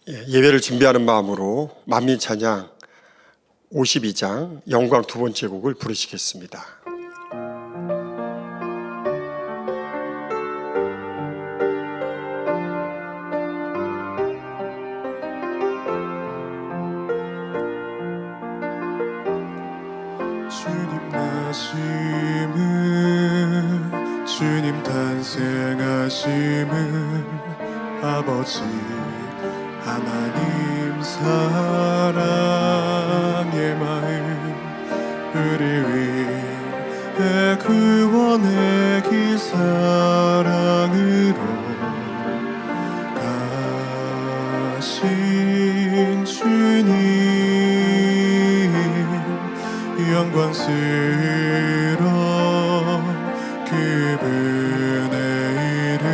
예배를 준비하는 마음으로 만민찬양 52장 영광 두 번째 곡을 부르시겠습니다. 주님 나심을, 주님 탄생하심을, 아버지 하나님 사랑의 마음 우리 위해 구원의 길 사랑으로 가신 주님 영광스러운 그분의 이름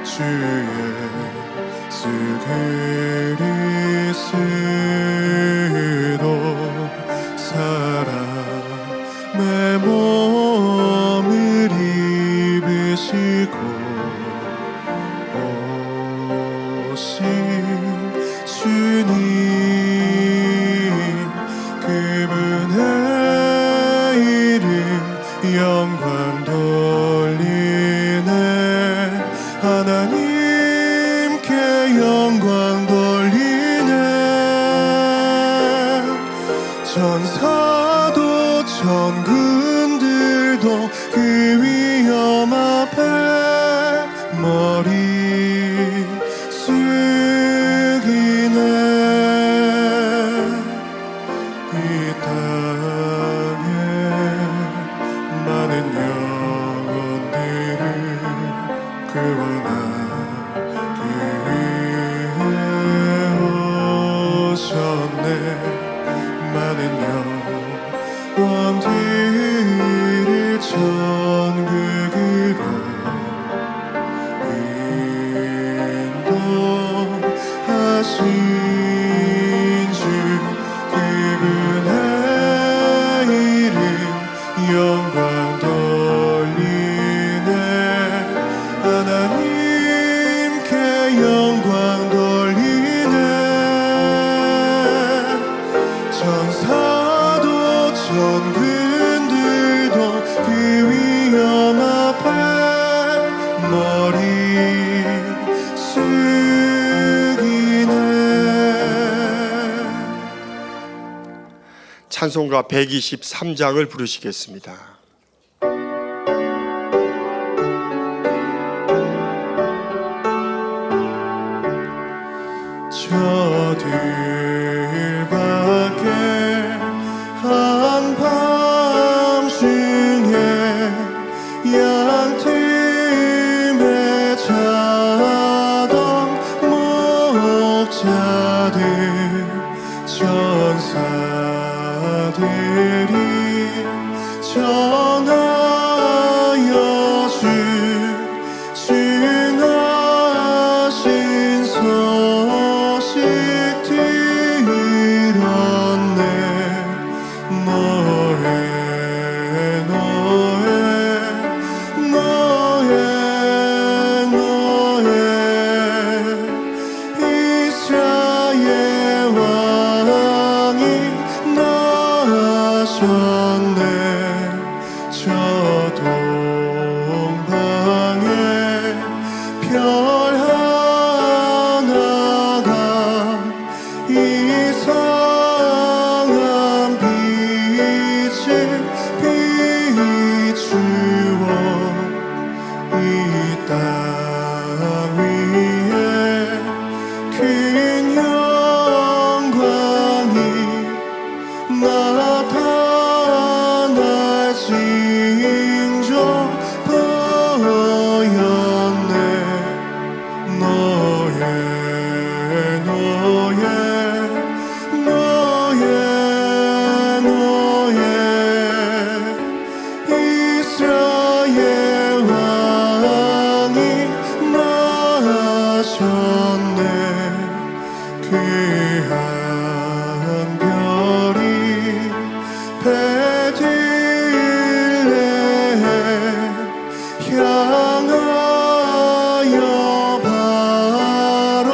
주 예수 그리스도 사람의 몸을 입으시고 오신 주님 그분의 이름 영광 돌리네 하나님께 영광 돌리네 전사도 천군들도 그 위엄 앞에 머리 숙이네 이 땅에 많은 영혼들을 구원하기 위해 오셨네 많은 영혼들을 천국으로 인도하신 주 그분의 이름 영광 돌리네 하나님께 영광 돌리네 전사도 천군들도 그 위엄 앞에 머리 숙이네 찬송가 123장을 부르시겠습니다. 저들밖에 한밤중에 양틈에 자던 목자들 천사들이 전하여 주나신 소식 들었네 노예 노예 노예 노예 이스라엘 왕이 나셨네 저 동방에 별 하나가 이상한 빛을 비추어 이 땅 위에 큰 영광이 나타날 징조 보였네 너의 너의 너의 너의 이스라엘 왕이 나셨네 그 한 별이 베들레헴 향하여 바로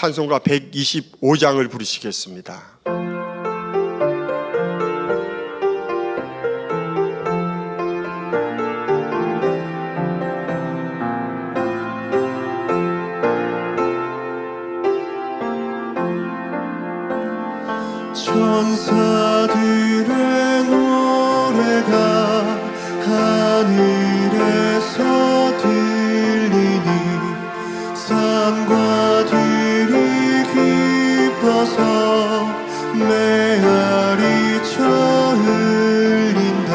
찬송가 125장을 부르시겠습니다. 천사들의 노래가 하늘에서 들리니 산과 들이 기뻐서 메아리 쳐 흘린다.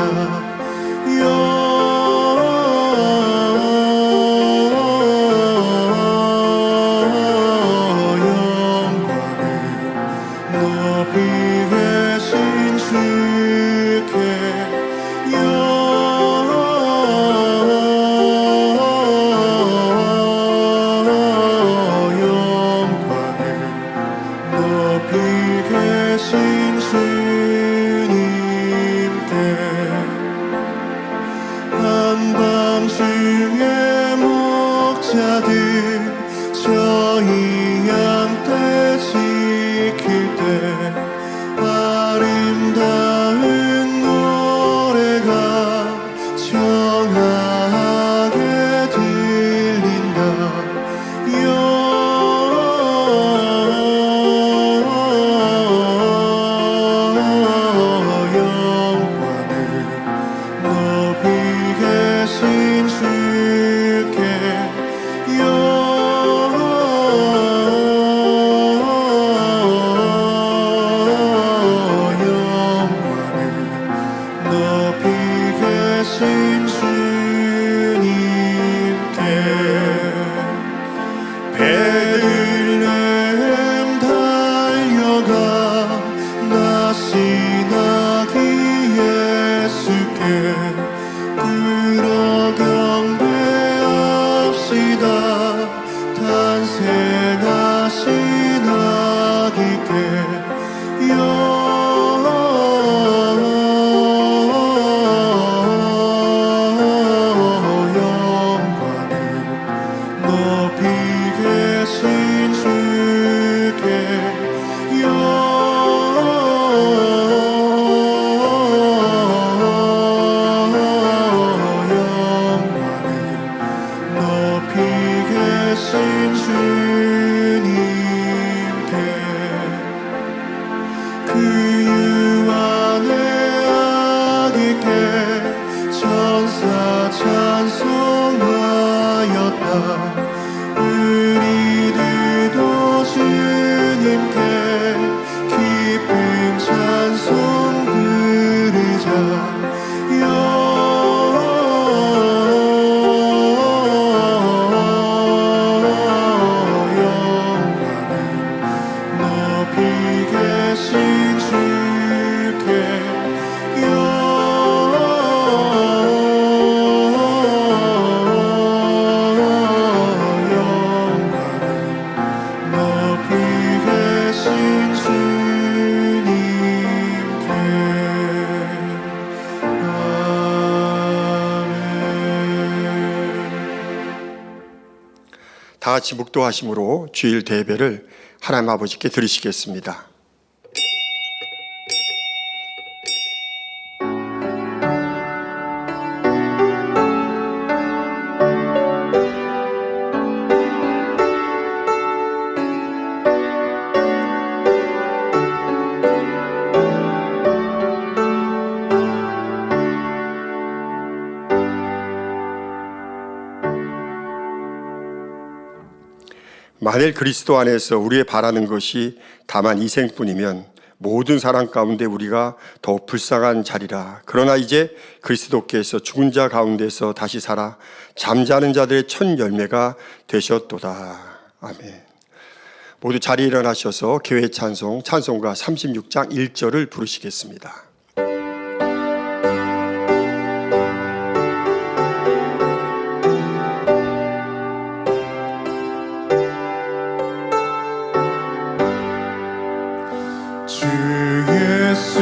한밤중에 목자들 저희 양떼 지킬 때 아름다운 노래가 청하게 들린다. 베들레헴 달려가 나시나기 예수께 끌어 경배합시다. 탄생하신 아기께 그 유한의 아기께 천사 찬송하였다. 우리들도 주님께 기쁜 찬송 부르자. 다 같이 묵도하심으로 주일 대배를 하나님 아버지께 드리시겠습니다. 만일 그리스도 안에서 우리의 바라는 것이 다만 이생뿐이면 모든 사람 가운데 우리가 더욱 불쌍한 자리라. 그러나 이제 그리스도께서 죽은 자 가운데서 다시 살아 잠자는 자들의 첫 열매가 되셨도다. 아멘. 모두 자리에 일어나셔서 교회 찬송가 36장 1절을 부르시겠습니다. 주 예수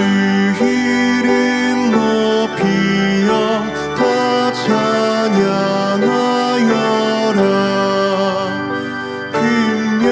이름 높이어 다 찬양하여라. 금열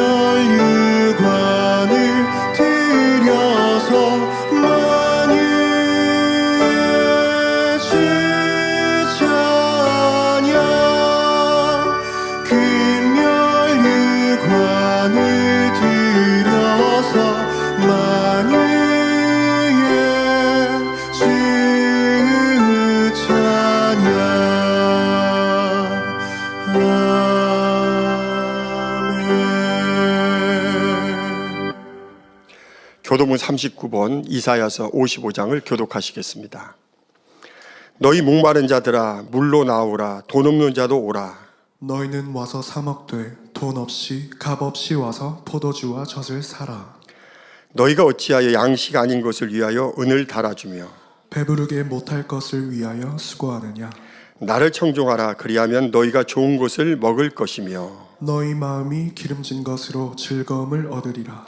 교도문 39번 이사야서 55장을 교독하시겠습니다. 너희 목마른 자들아 물로 나오라. 돈 없는 자도 오라. 너희는 와서 사 먹되 돈 없이 값 없이 와서 포도주와 젖을 사라. 너희가 어찌하여 양식 아닌 것을 위하여 은을 달아주며 배부르게 못할 것을 위하여 수고하느냐. 나를 청종하라. 그리하면 너희가 좋은 것을 먹을 것이며 너희 마음이 기름진 것으로 즐거움을 얻으리라.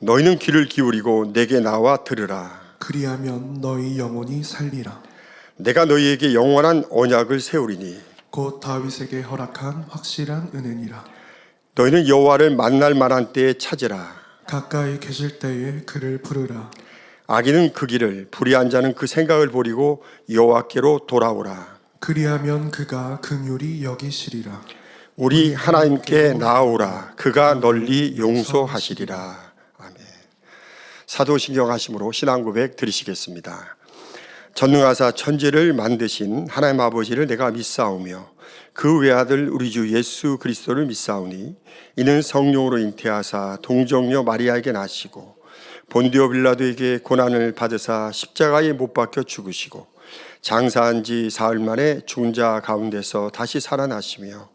너희는 귀를 기울이고 내게 나와 들으라. 그리하면 너희 영혼이 살리라. 내가 너희에게 영원한 언약을 세우리니 곧 다윗에게 허락한 확실한 은혜니라. 너희는 여호와를 만날 만한 때에 찾으라. 가까이 계실 때에 그를 부르라. 악인은 그 길을 불의한 자는 그 생각을 버리고 여호와께로 돌아오라. 그리하면 그가 긍휼히 여기시리라. 우리 하나님께 나아오라. 그가 널리 용서하시리라. 아멘. 사도신경 하심으로 신앙 고백 드리시겠습니다. 전능하사 천지를 만드신 하나님 아버지를 내가 믿사오며 그 외아들 우리 주 예수 그리스도를 믿사오니 이는 성령으로 잉태하사 동정녀 마리아에게 나시고 본디오 빌라도에게 고난을 받으사 십자가에 못 박혀 죽으시고 장사한 지 사흘 만에 죽은 자 가운데서 다시 살아나시며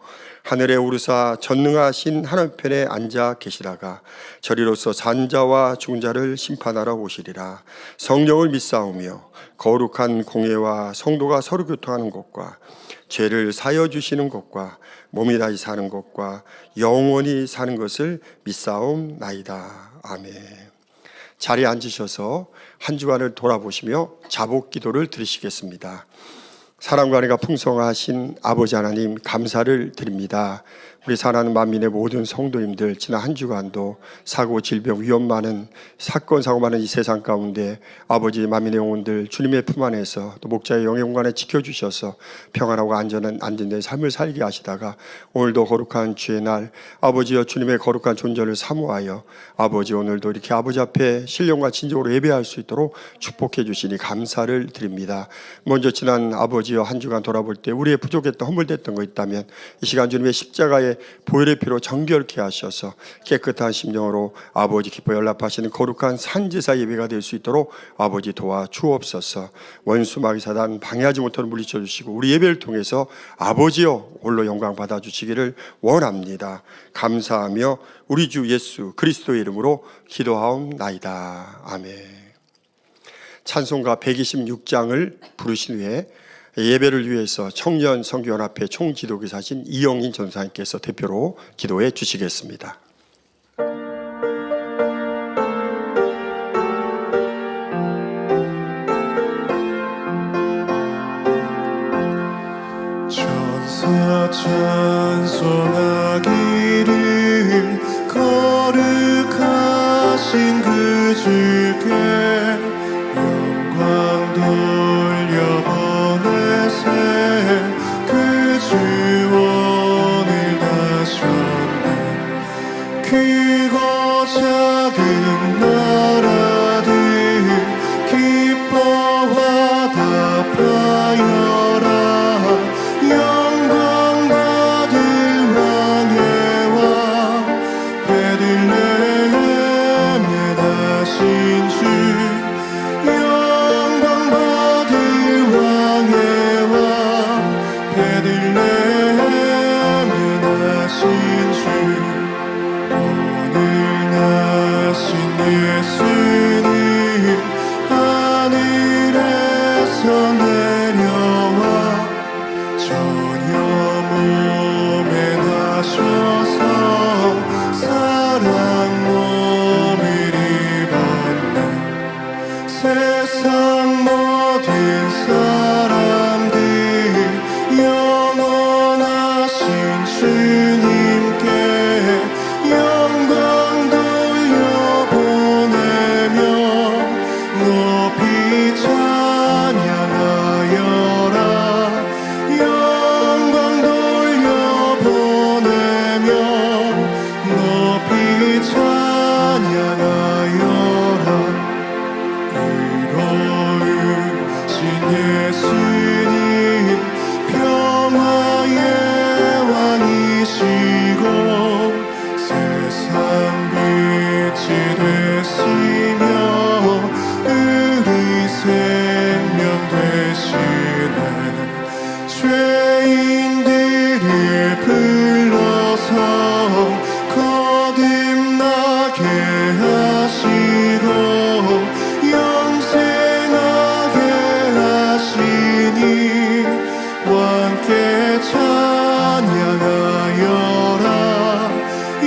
하늘에 오르사 전능하신 하늘편에 앉아 계시다가 저리로서 산자와 죽은 자를 심판하러 오시리라. 성령을 믿사오며 거룩한 공예와 성도가 서로 교통하는 것과 죄를 사여 주시는 것과 몸이 다시 사는 것과 영원히 사는 것을 믿사옵나이다. 아멘. 자리에 앉으셔서 한 주간을 돌아보시며 자복 기도를 드리시겠습니다. 사랑과 은혜가 풍성하신 아버지 하나님 감사를 드립니다. 우리 사랑하는 만민의 모든 성도님들 지난 한 주간도 사고 질병 위험 많은 사건 사고 많은 이 세상 가운데 아버지 만민의 영혼들 주님의 품 안에서 또 목자의 영의 공간에 지켜주셔서 평안하고 안전된 삶을 살게 하시다가 오늘도 거룩한 주의 날 아버지여 주님의 거룩한 존재를 사모하여 아버지 오늘도 이렇게 아버지 앞에 신령과 진정으로 예배할 수 있도록 축복해 주시니 감사를 드립니다. 먼저 지난 아버지여 한 주간 돌아볼 때 우리의 부족했던 허물됐던 거 있다면 이 시간 주님의 십자가의 보혈의 피로 정결케 하셔서 깨끗한 심령으로 아버지 기뻐 연락하시는 거룩한 산제사 예배가 될 수 있도록 아버지 도와 주옵소서. 원수 마귀 사단 방해하지 못하도록 물리쳐 주시고 우리 예배를 통해서 아버지여 홀로 영광 받아 주시기를 원합니다. 감사하며 우리 주 예수 그리스도의 이름으로 기도하옵나이다. 아멘. 찬송가 126장을 부르신 후에 예배를 위해서 청년 선교연합회 총지도교사신 이영인 전사님께서 대표로 기도해 주시겠습니다. 천사 찬송하기를 거룩하신 그 주께 영광 돌려보내세 그 주원을 다셨네. 크고 작은 나라들 기뻐와 답하여라. 영광 받을 왕의 왕 베들레헴에 나신 주 영광 받을 왕의 왕 베들레헴에 나신 주 오늘 나신 예수님 하늘에서 내려와 전혀 몸에 나셔서 사랑 몸을 입었네. 세상 모든 사람들 영원하신 주님께 영광 돌려보내며 높이 찬양하여라. 영광 돌려보내며 높이 찬양하여라. 의로우신 예수님 평화의 왕이시고 세상 빛이 되시며 하시고 영생하게 하시니 왕께 찬양하여라.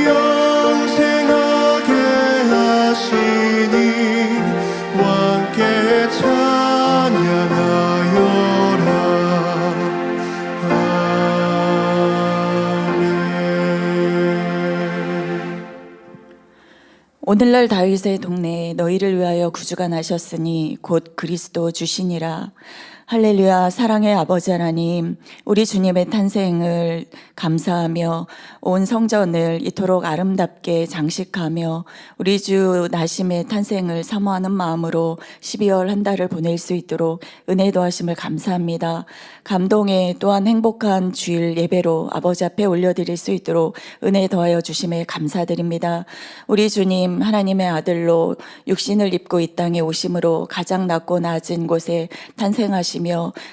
영생하게 하시니 왕께 찬양하여라. 아멘. 오늘날 다윗의 동네에 너희를 위하여 구주가 나셨으니 곧 그리스도 주시니라. 할렐루야. 사랑의 아버지 하나님, 우리 주님의 탄생을 감사하며 온 성전을 이토록 아름답게 장식하며 우리 주 나심의 탄생을 사모하는 마음으로 12월 한 달을 보낼 수 있도록 은혜 도하심을 감사합니다. 감동의 또한 행복한 주일 예배로 아버지 앞에 올려드릴 수 있도록 은혜 더하여 주심에 감사드립니다. 우리 주님 하나님의 아들로 육신을 입고 이 땅에 오심으로 가장 낮고 낮은 곳에 탄생하시며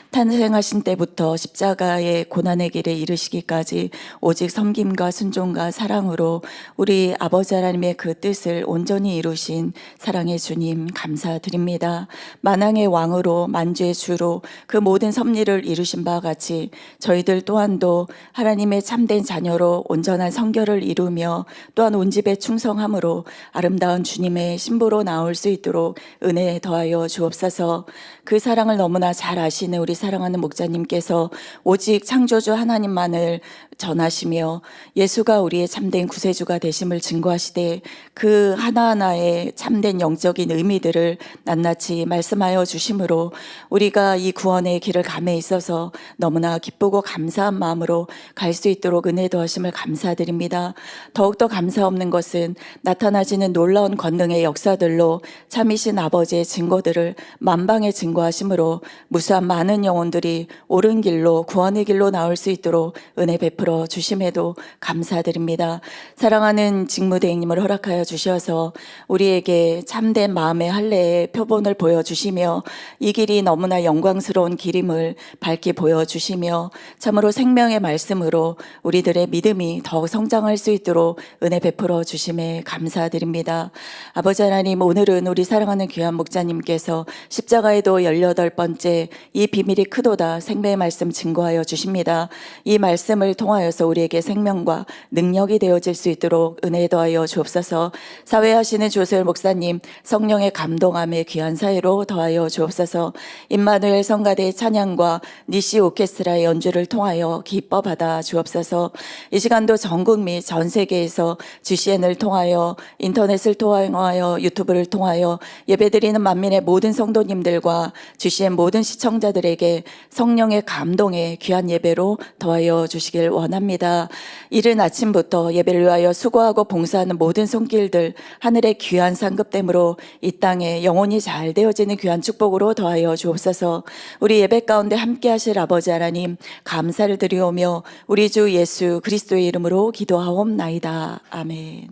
탄생하신 때부터 십자가의 고난의 길에 이르시기까지 오직 섬김과 순종과 사랑으로 우리 아버지 하나님의 그 뜻을 온전히 이루신 사랑의 주님 감사드립니다. 만왕의 왕으로 만주의 주로 그 모든 섭리를 이루신 바와 같이 저희들 또한도 하나님의 참된 자녀로 온전한 성결을 이루며 또한 온 집에 충성함으로 아름다운 주님의 신부로 나올 수 있도록 은혜 더하여 주옵소서. 그 사랑을 너무나 잘 아시는 우리 사랑하는 목자님께서 오직 창조주 하나님만을 전하시며 예수가 우리의 참된 구세주가 되심을 증거하시되 그 하나하나의 참된 영적인 의미들을 낱낱이 말씀하여 주심으로 우리가 이 구원의 길을 감에 있어서 너무나 기쁘고 감사한 마음으로 갈 수 있도록 은혜 더하심을 감사드립니다. 더욱더 감사 없는 것은 나타나지는 놀라운 권능의 역사들로 참이신 아버지의 증거들을 만방에 증거하심으로 무수한 많은 영혼들이 옳은 길로 구원의 길로 나올 수 있도록 은혜 베풀어 주심에도 감사드립니다. 사랑하는 직무대행님을 허락하여 주셔서 우리에게 참된 마음의 할례의 표본을 보여주시며 이 길이 너무나 영광스러운 길임을 밝히 보여주시며 참으로 생명의 말씀으로 우리들의 믿음이 더욱 성장할 수 있도록 은혜 베풀어 주심에 감사드립니다. 아버지 하나님, 오늘은 우리 사랑하는 귀한 목자님께서 십자가에도 18번째 이 비밀이 크도다 생명의 말씀 증거하여 주십니다. 이 말씀을 통하여서 우리에게 생명과 능력이 되어질 수 있도록 은혜 더하여 주옵소서. 사회하시는 조세열 목사님 성령의 감동함에 귀한 사회로 더하여 주옵소서. 임마누엘 성가대의 찬양과 니시 오케스트라의 연주를 통하여 기뻐 받아 주옵소서. 이 시간도 전국 및 전 세계에서 GCN을 통하여 인터넷을 통하여 유튜브를 통하여 예배드리는 만민의 모든 성도님들과 GCN 모든 시청자들에게 성령의 감동의 귀한 예배로 더하여 주시길 원합니다. 이른 아침부터 예배를 위하여 수고하고 봉사하는 모든 손길들 하늘의 귀한 상급됨으로 이 땅에 영혼이 잘 되어지는 귀한 축복으로 더하여 주옵소서. 우리 예배 가운데 함께 하실 아버지 하나님 감사를 드리오며 우리 주 예수 그리스도의 이름으로 기도하옵나이다. 아멘.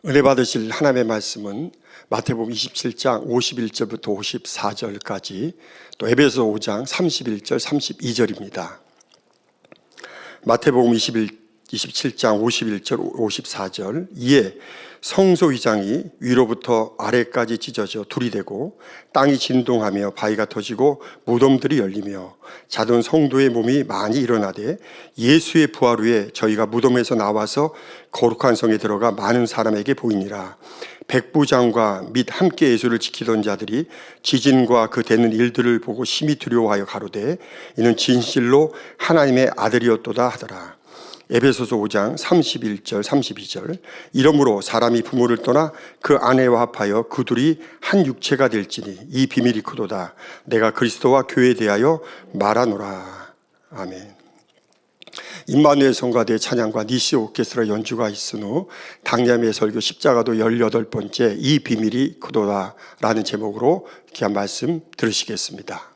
은혜 받으실 하나님의 말씀은 마태복음 27장 51절부터 54절까지 또 에베소 5장 31절 32절입니다. 마태복음 27장 51절 54절 이에 성소휘장이 위로부터 아래까지 찢어져 둘이 되고 땅이 진동하며 바위가 터지고 무덤들이 열리며 자던 성도의 몸이 많이 일어나되 예수의 부활 후에 저희가 무덤에서 나와서 거룩한 성에 들어가 많은 사람에게 보이니라. 백부장과 및 함께 예수를 지키던 자들이 지진과 그 되는 일들을 보고 심히 두려워하여 가로되 이는 진실로 하나님의 아들이었도다 하더라. 에베소서 5장 31절 32절 이러므로 사람이 부모를 떠나 그 아내와 합하여 그 둘이 한 육체가 될지니 이 비밀이 크도다. 내가 그리스도와 교회에 대하여 말하노라. 아멘. 임마누엘 성가대의 찬양과 니시 오케스트라 연주가 있은 후 당야의 설교 십자가도 18번째 이 비밀이 크도다 라는 제목으로 귀한 말씀 들으시겠습니다.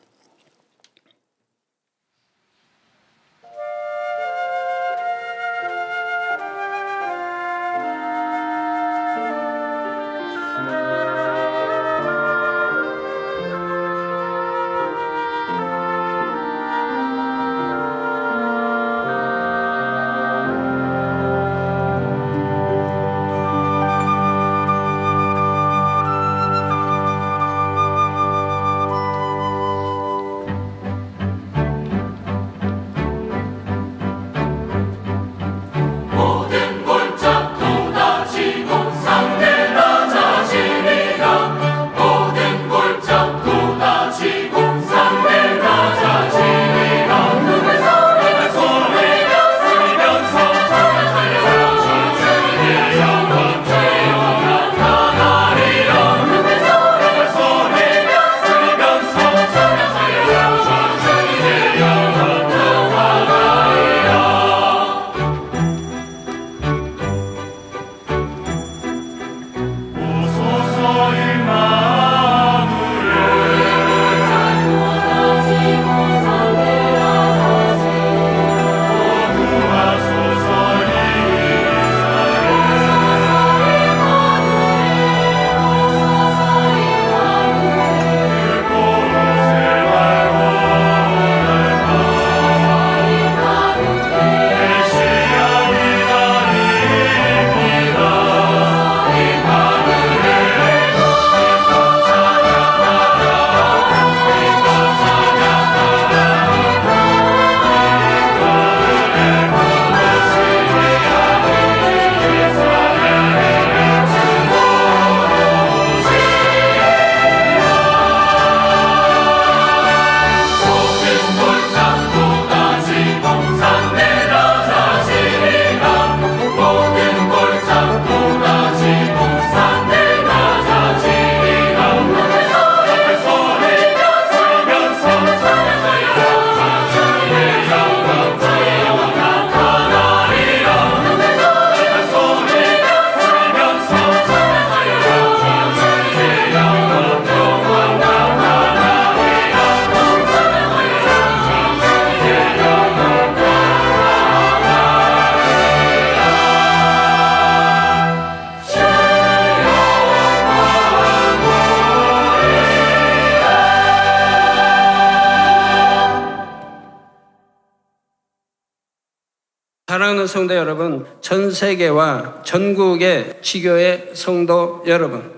사랑하는 성도 여러분, 전 세계와 전국의 지교회 성도 여러분,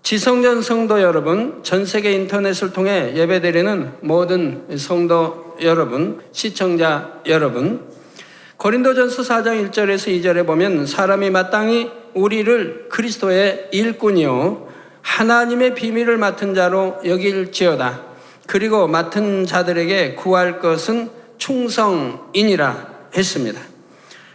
지성전 성도 여러분, 전 세계 인터넷을 통해 예배드리는 모든 성도 여러분, 시청자 여러분, 고린도전서 4장 1절에서 2절에 보면 사람이 마땅히 우리를 그리스도의 일꾼이요 하나님의 비밀을 맡은 자로 여길지어다. 그리고 맡은 자들에게 구할 것은 충성이니라 했습니다.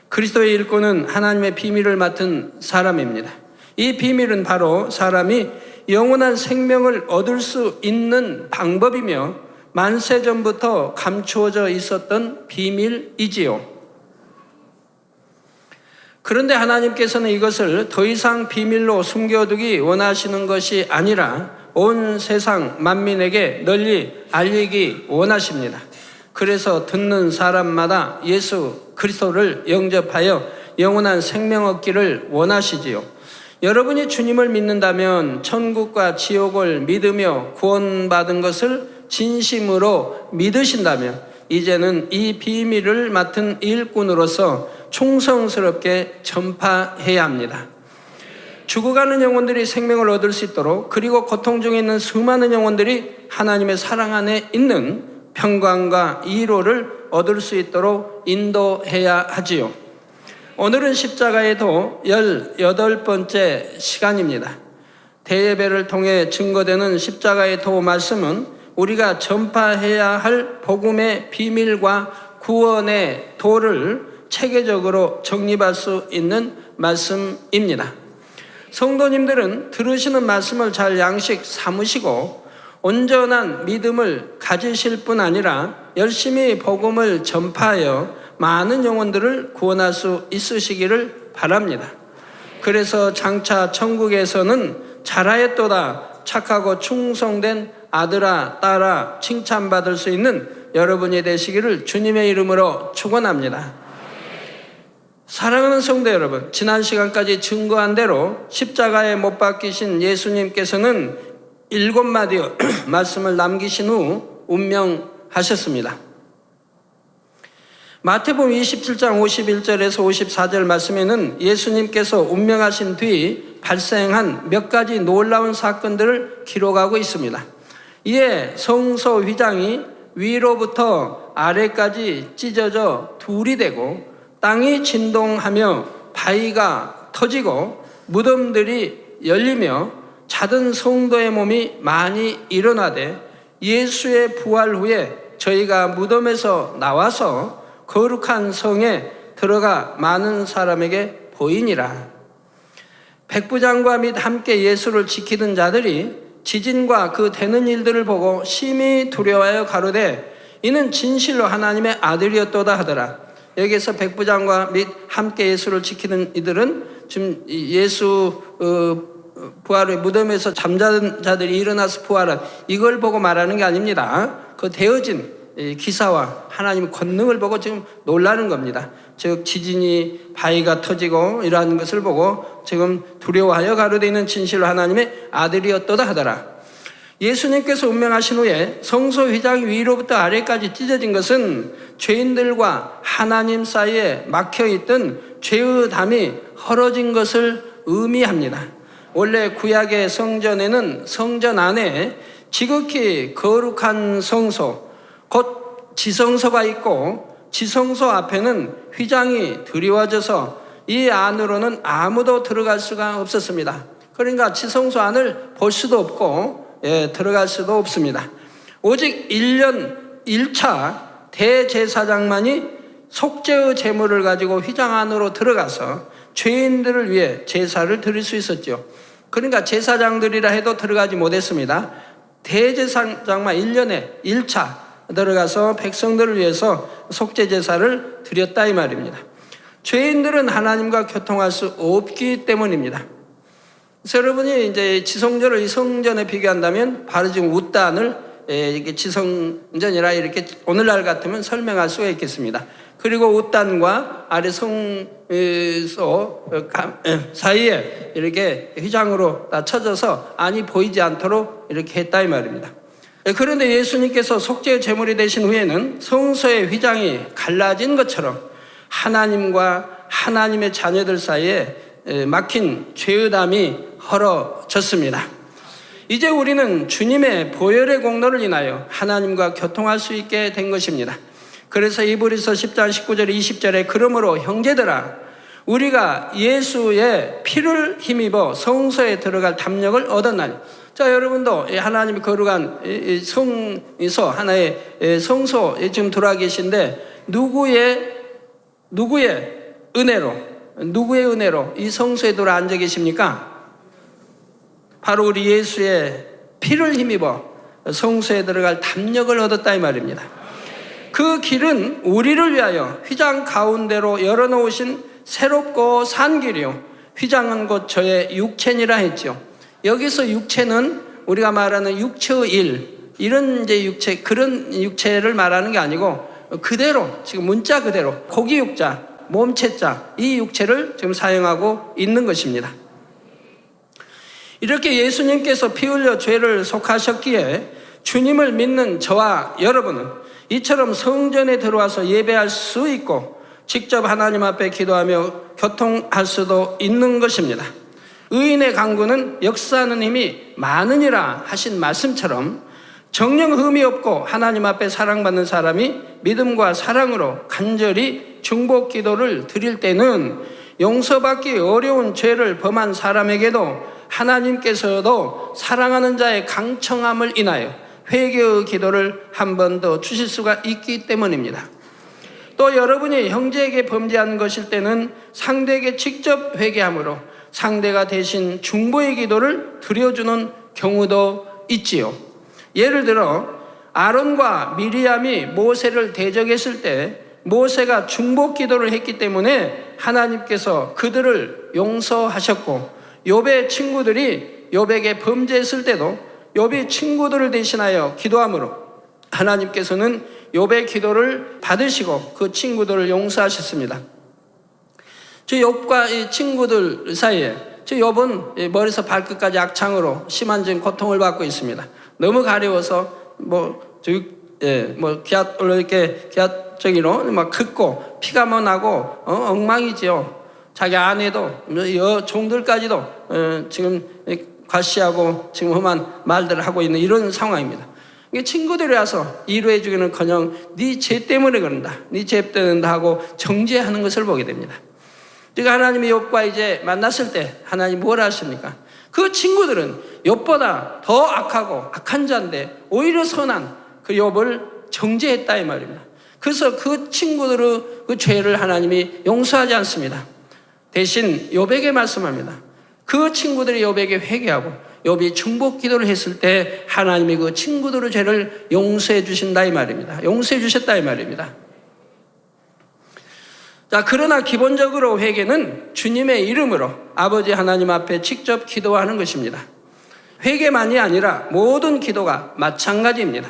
그리스도의 일꾼은 하나님의 비밀을 맡은 사람입니다. 이 비밀은 바로 사람이 영원한 생명을 얻을 수 있는 방법이며 만세 전부터 감추어져 있었던 비밀이지요. 그런데 하나님께서는 이것을 더 이상 비밀로 숨겨두기 원하시는 것이 아니라 온 세상 만민에게 널리 알리기 원하십니다. 그래서 듣는 사람마다 예수 그리스도를 영접하여 영원한 생명 얻기를 원하시지요. 여러분이 주님을 믿는다면 천국과 지옥을 믿으며 구원받은 것을 진심으로 믿으신다면 이제는 이 비밀을 맡은 일꾼으로서 충성스럽게 전파해야 합니다. 죽어가는 영혼들이 생명을 얻을 수 있도록, 그리고 고통 중에 있는 수많은 영혼들이 하나님의 사랑 안에 있는 평강과 위로를 얻을 수 있도록 인도해야 하지요. 오늘은 십자가의 도 18번째 시간입니다. 대예배를 통해 증거되는 십자가의 도 말씀은 우리가 전파해야 할 복음의 비밀과 구원의 도를 체계적으로 정립할 수 있는 말씀입니다. 성도님들은 들으시는 말씀을 잘 양식 삼으시고 온전한 믿음을 가지실 뿐 아니라 열심히 복음을 전파하여 많은 영혼들을 구원할 수 있으시기를 바랍니다. 그래서 장차 천국에서는 잘하였도다, 착하고 충성된 아들아 딸아 칭찬받을 수 있는 여러분이 되시기를 주님의 이름으로 축원합니다. 사랑하는 성도 여러분, 지난 시간까지 증거한 대로 십자가에 못 박히신 예수님께서는 7마디의 말씀을 남기신 후 운명하셨습니다. 마태복음 27장 51절에서 54절 말씀에는 예수님께서 운명하신 뒤 발생한 몇 가지 놀라운 사건들을 기록하고 있습니다. 이에 성소 휘장이 위로부터 아래까지 찢어져 둘이 되고 땅이 진동하며 바위가 터지고 무덤들이 열리며 자던 성도의 몸이 많이 일어나되 예수의 부활 후에 저희가 무덤에서 나와서 거룩한 성에 들어가 많은 사람에게 보이니라. 백부장과 및 함께 예수를 지키던 자들이 지진과 그 되는 일들을 보고 심히 두려워하여 가로되 이는 진실로 하나님의 아들이었도다 하더라. 여기에서 백부장과 및 함께 예수를 지키는 이들은 지금 예수 부활 후에 무덤에서 잠자는 자들이 일어나서 부활한 이걸 보고 말하는 게 아닙니다. 그 되어진 기사와 하나님의 권능을 보고 지금 놀라는 겁니다. 즉 지진이 바위가 터지고 이러한 것을 보고 지금 두려워하여 가로되 있는 진실로 하나님의 아들이었도다 하더라. 예수님께서 운명하신 후에 성소 휘장 위로부터 아래까지 찢어진 것은 죄인들과 하나님 사이에 막혀있던 죄의 담이 헐어진 것을 의미합니다. 원래 구약의 성전에는 성전 안에 지극히 거룩한 성소, 곧 지성소가 있고 지성소 앞에는 휘장이 드리워져서 이 안으로는 아무도 들어갈 수가 없었습니다. 그러니까 지성소 안을 볼 수도 없고 들어갈 수도 없습니다. 오직 1년 1차 대제사장만이 속죄의 제물을 가지고 휘장 안으로 들어가서 죄인들을 위해 제사를 드릴 수 있었죠. 그러니까 제사장들이라 해도 들어가지 못했습니다. 대제사장만 1년에 1차 들어가서 백성들을 위해서 속죄 제사를 드렸다 이 말입니다. 죄인들은 하나님과 교통할 수 없기 때문입니다. 그래서 여러분이 이제 지성전을 이 성전에 비교한다면 바로 지금 웃단을 이렇게 지성전이라 이렇게 오늘날 같으면 설명할 수가 있겠습니다. 그리고 웃단과 아래 성소 사이에 이렇게 휘장으로 다 쳐져서 안이 보이지 않도록 이렇게 했다 이 말입니다. 그런데 예수님께서 속죄의 제물이 되신 후에는 성소의 휘장이 갈라진 것처럼 하나님과 하나님의 자녀들 사이에 막힌 죄의담이 헐어졌습니다. 이제 우리는 주님의 보혈의 공로를 인하여 하나님과 교통할 수 있게 된 것입니다. 그래서 이브리서 10장 19절 20절에 그러므로 형제들아 우리가 예수의 피를 힘입어 성소에 들어갈 담력을 얻었나니. 자, 여러분도 하나님이 거룩한 성소 하나의 성소에 지금 들어와 계신데 누구의 은혜로 이 성소에 들어 앉아 계십니까? 바로 우리 예수의 피를 힘입어 성소에 들어갈 담력을 얻었다 이 말입니다. 그 길은 우리를 위하여 휘장 가운데로 열어놓으신 새롭고 산 길이요 휘장한 것 저의 육체니라 했죠. 여기서 육체는 우리가 말하는 육체의 일, 이런 이제 육체, 그런 육체를 말하는 게 아니고 그대로 지금 문자 그대로 고기 육자, 몸체자 이 육체를 지금 사용하고 있는 것입니다. 이렇게 예수님께서 피 흘려 죄를 속하셨기에 주님을 믿는 저와 여러분은 이처럼 성전에 들어와서 예배할 수 있고 직접 하나님 앞에 기도하며 교통할 수도 있는 것입니다. 의인의 강구는 역사하는 힘이 많으니라 하신 말씀처럼 정령 흠이 없고 하나님 앞에 사랑받는 사람이 믿음과 사랑으로 간절히 중복 기도를 드릴 때는 용서받기 어려운 죄를 범한 사람에게도 하나님께서도 사랑하는 자의 강청함을 인하여 회개의 기도를 한 번 더 주실 수가 있기 때문입니다. 또 여러분이 형제에게 범죄한 것일 때는 상대에게 직접 회개함으로 상대가 대신 중보의 기도를 드려주는 경우도 있지요. 예를 들어 아론과 미리암이 모세를 대적했을 때 모세가 중보 기도를 했기 때문에 하나님께서 그들을 용서하셨고 욥의 친구들이 욥에게 범죄했을 때도 욥이 친구들을 대신하여 기도함으로 하나님께서는 욥의 기도를 받으시고 그 친구들을 용서하셨습니다. 저 욥과 이 친구들 사이에 저 욥은 머리에서 발끝까지 악창으로 심한 지금 고통을 받고 있습니다. 너무 가려워서 기압적으로 막 긋고 피가 나고 엉망이지요. 자기 아내도 종들까지도 지금 과시하고 지금 험한 말들을 하고 있는 이런 상황입니다. 친구들이 와서 위로해 주기는커녕 네 죄 때문에 그런다, 네 죄 때문에 하고 정죄하는 것을 보게 됩니다. 그러니까 하나님이 욥과 이제 만났을 때 하나님 뭘 하십니까? 그 친구들은 욥보다 더 악하고 악한 자인데 오히려 선한 그 욥을 정죄했다 이 말입니다. 그래서 그 친구들의 그 죄를 하나님이 용서하지 않습니다. 대신 욥에게 말씀합니다. 그 친구들이 욥에게 회개하고 욥이 중복 기도를 했을 때 하나님이 그 친구들의 죄를 용서해 주신다 이 말입니다. 용서해 주셨다 이 말입니다. 자, 그러나 기본적으로 회개는 주님의 이름으로 아버지 하나님 앞에 직접 기도하는 것입니다. 회개만이 아니라 모든 기도가 마찬가지입니다.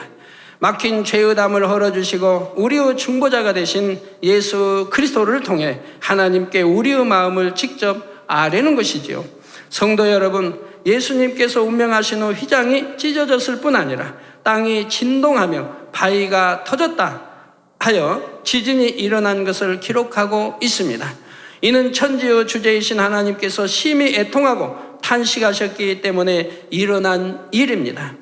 막힌 죄의 담을 헐어주시고 우리의 중보자가 되신 예수 그리스도를 통해 하나님께 우리의 마음을 직접 아뢰는 것이지요. 성도 여러분, 예수님께서 운명하신 후 휘장이 찢어졌을 뿐 아니라 땅이 진동하며 바위가 터졌다 하여 지진이 일어난 것을 기록하고 있습니다. 이는 천지의 주제이신 하나님께서 심히 애통하고 탄식하셨기 때문에 일어난 일입니다.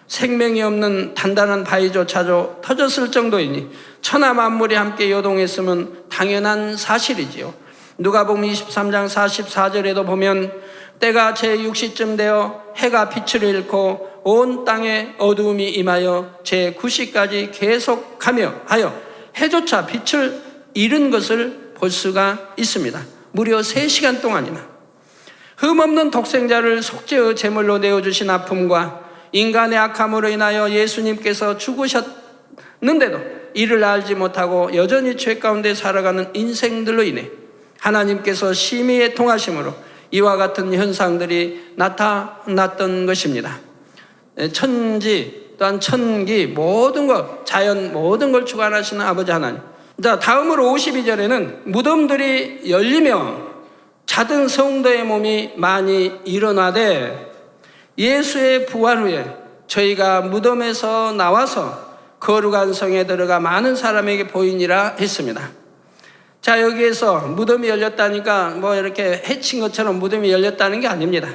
생명이 없는 단단한 바위조차도 터졌을 정도이니 천하 만물이 함께 요동했으면 당연한 사실이지요. 누가복음 23장 44절에도 보면 때가 제6시쯤 되어 해가 빛을 잃고 온 땅에 어두움이 임하여 제9시까지 계속하며 하여 해조차 빛을 잃은 것을 볼 수가 있습니다. 무려 3시간 동안이나. 흠없는 독생자를 속죄의 제물로 내어주신 아픔과 인간의 악함으로 인하여 예수님께서 죽으셨는데도 이를 알지 못하고 여전히 죄 가운데 살아가는 인생들로 인해 하나님께서 심히 애통하심으로 이와 같은 현상들이 나타났던 것입니다. 천지 또한 천기 모든 것, 자연 모든 걸 주관하시는 아버지 하나님. 자, 다음으로 52절에는 무덤들이 열리며 자든 성도의 몸이 많이 일어나되 예수의 부활 후에 저희가 무덤에서 나와서 거룩한 성에 들어가 많은 사람에게 보이니라 했습니다. 자, 여기에서 무덤이 열렸다니까 뭐 이렇게 해친 것처럼 무덤이 열렸다는 게 아닙니다.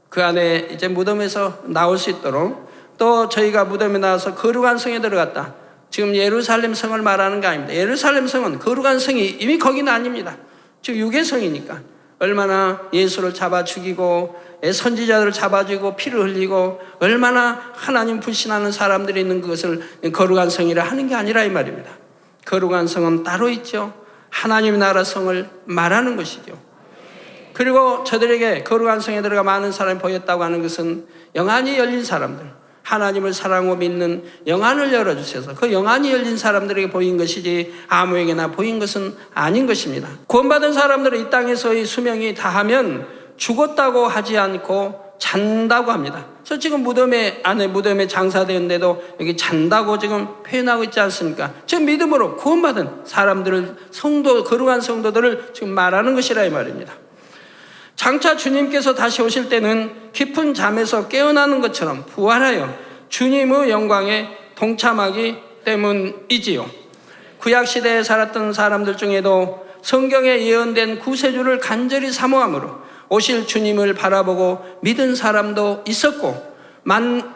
그 안에 이제 무덤에서 나올 수 있도록, 또 저희가 무덤에 나와서 거룩한 성에 들어갔다. 지금 예루살렘 성을 말하는 게 아닙니다. 예루살렘 성은 거룩한 성이 이미 거기는 아닙니다. 즉 육의 성이니까 얼마나 예수를 잡아 죽이고 선지자들을 잡아 죽이고 피를 흘리고 얼마나 하나님 불신하는 사람들이 있는 그것을 거룩한 성이라 하는 게 아니라 이 말입니다. 거룩한 성은 따로 있죠. 하나님의 나라 성을 말하는 것이죠. 그리고 저들에게 거룩한 성에 들어가 많은 사람이 보였다고 하는 것은 영안이 열린 사람들, 하나님을 사랑하고 믿는 영안을 열어주셔서 그 영안이 열린 사람들에게 보인 것이지 아무에게나 보인 것은 아닌 것입니다. 구원받은 사람들은 이 땅에서의 수명이 다하면 죽었다고 하지 않고 잔다고 합니다. 그래서 지금 무덤에 장사되는데도 여기 잔다고 지금 표현하고 있지 않습니까? 지금 믿음으로 구원받은 사람들을, 거룩한 성도들을 지금 말하는 것이라 이 말입니다. 장차 주님께서 다시 오실 때는 깊은 잠에서 깨어나는 것처럼 부활하여 주님의 영광에 동참하기 때문이지요. 구약시대에 살았던 사람들 중에도 성경에 예언된 구세주를 간절히 사모함으로 오실 주님을 바라보고 믿은 사람도 있었고,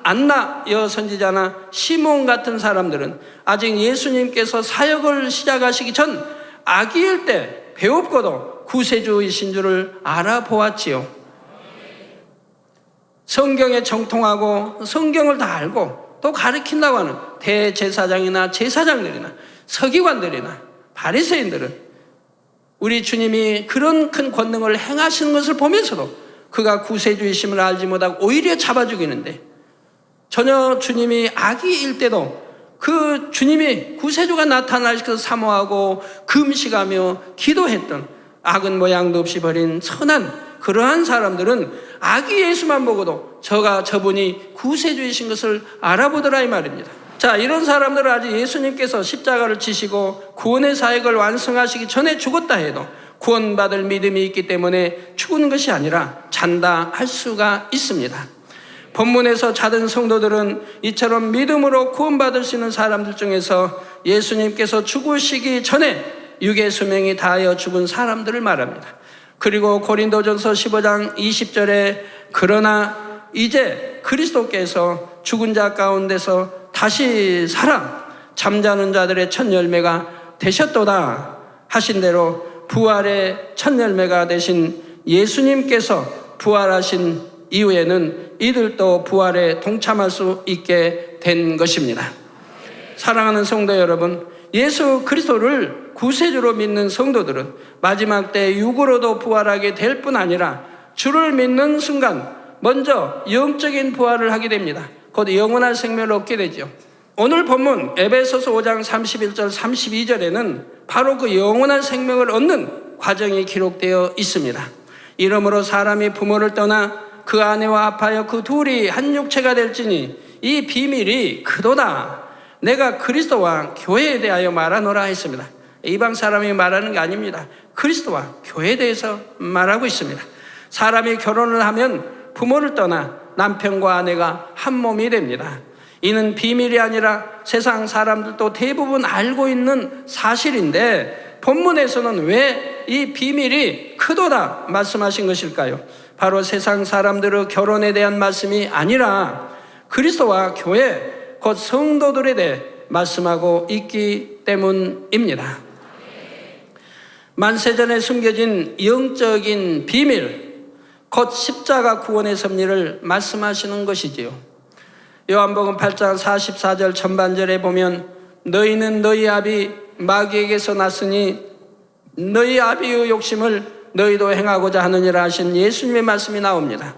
안나 여선지자나 시몬 같은 사람들은 아직 예수님께서 사역을 시작하시기 전 아기일 때 배웠고도 구세주이신 줄을 알아보았지요. 성경에 정통하고 성경을 다 알고 또 가르친다고 하는 대제사장이나 제사장들이나 서기관들이나 바리새인들은 우리 주님이 그런 큰 권능을 행하시는 것을 보면서도 그가 구세주이심을 알지 못하고 오히려 잡아 죽이는데, 전혀 주님이 아기일 때도 그 주님이 구세주가 나타나실 것을 사모하고 금식하며 기도했던 악은 모양도 없이 버린 선한 그러한 사람들은 아기 예수만 보고도 저분이 구세주이신 것을 알아보더라 이 말입니다. 자, 이런 사람들은 아직 예수님께서 십자가를 지시고 구원의 사역을 완성하시기 전에 죽었다 해도 구원받을 믿음이 있기 때문에 죽은 것이 아니라 잔다 할 수가 있습니다. 본문에서 자던 성도들은 이처럼 믿음으로 구원받을 수 있는 사람들 중에서 예수님께서 죽으시기 전에 육의 수명이 다하여 죽은 사람들을 말합니다. 그리고 고린도전서 15장 20절에 그러나 이제 그리스도께서 죽은 자 가운데서 다시 살아 잠자는 자들의 첫 열매가 되셨도다 하신 대로 부활의 첫 열매가 되신 예수님께서 부활하신 이후에는 이들도 부활에 동참할 수 있게 된 것입니다. 사랑하는 성도 여러분, 예수 그리스도를 구세주로 믿는 성도들은 마지막 때 육으로도 부활하게 될 뿐 아니라 주를 믿는 순간 먼저 영적인 부활을 하게 됩니다. 곧 영원한 생명을 얻게 되죠. 오늘 본문 에베소서 5장 31절 32절에는 바로 그 영원한 생명을 얻는 과정이 기록되어 있습니다. 이러므로 사람이 부모를 떠나 그 아내와 합하여 그 둘이 한 육체가 될지니 이 비밀이 크도다. 내가 그리스도와 교회에 대하여 말하노라 했습니다. 이방 사람이 말하는 게 아닙니다. 그리스도와 교회에 대해서 말하고 있습니다. 사람이 결혼을 하면 부모를 떠나 남편과 아내가 한 몸이 됩니다. 이는 비밀이 아니라 세상 사람들도 대부분 알고 있는 사실인데 본문에서는 왜 이 비밀이 크도다 말씀하신 것일까요? 바로 세상 사람들의 결혼에 대한 말씀이 아니라 그리스도와 교회, 곧 성도들에 대해 말씀하고 있기 때문입니다. 만세전에 숨겨진 영적인 비밀, 곧 십자가 구원의 섭리를 말씀하시는 것이지요. 요한복음 8장 44절 전반절에 보면 너희는 너희 아비 마귀에게서 났으니 너희 아비의 욕심을 너희도 행하고자 하느니라 하신 예수님의 말씀이 나옵니다.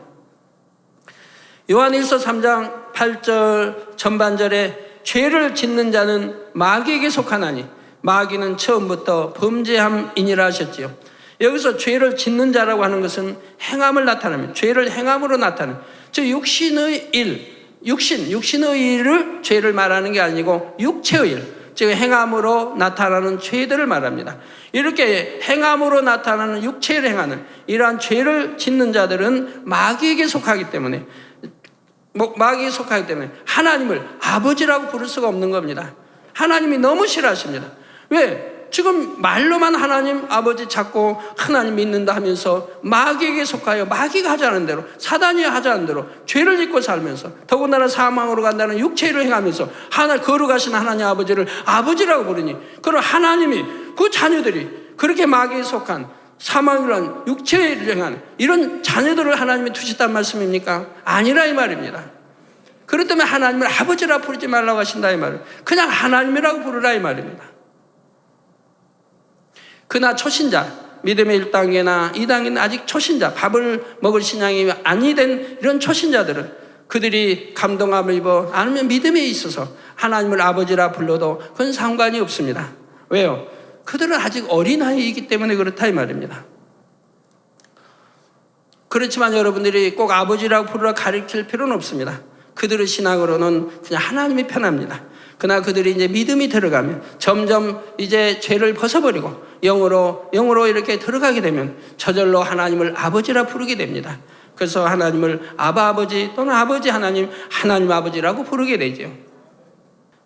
요한일서 3장 8절 전반절에 죄를 짓는 자는 마귀에게 속하나니 마귀는 처음부터 범죄함이니라 하셨지요. 여기서 죄를 짓는 자라고 하는 것은 행함을 나타냅니다. 죄를 행함으로 나타내는, 즉 육신의 일, 육신의 일을 죄를 말하는 게 아니고 육체의 일, 즉 행함으로 나타나는 죄들을 말합니다. 이렇게 행함으로 나타나는 육체를 행하는 이러한 죄를 짓는 자들은 마귀에게 속하기 때문에 하나님을 아버지라고 부를 수가 없는 겁니다. 하나님이 너무 싫어하십니다. 왜? 지금 말로만 하나님 아버지 찾고 하나님 믿는다 하면서 마귀에게 속하여 마귀가 하자는 대로, 사단이 하자는 대로 죄를 짓고 살면서, 더군다나 사망으로 간다는 육체를 행하면서 거룩하신 하나님 아버지를 아버지라고 부르니, 그런 하나님이 그 자녀들이 그렇게 마귀에 속한 사망이란 육체를 행하는 이런 자녀들을 하나님이 두셨단 말씀입니까? 아니라 이 말입니다. 그렇기 때문에 하나님을 아버지라 부르지 말라고 하신다 이 말이에요. 그냥 하나님이라고 부르라 이 말입니다. 그러나 초신자, 믿음의 1단계나 2단계는 아직 초신자, 밥을 먹을 신앙이 아니 된 이런 초신자들은 그들이 감동함을 입어 아니면 믿음에 있어서 하나님을 아버지라 불러도 그건 상관이 없습니다. 왜요? 그들은 아직 어린아이이기 때문에 그렇다 이 말입니다. 그렇지만 여러분들이 꼭 아버지라고 부르라 가르칠 필요는 없습니다. 그들의 신앙으로는 그냥 하나님이 편합니다. 그러나 그들이 이제 믿음이 들어가면 점점 이제 죄를 벗어버리고 영으로 이렇게 들어가게 되면 저절로 하나님을 아버지라 부르게 됩니다. 그래서 하나님을 아버지 또는 아버지 하나님 아버지라고 부르게 되죠.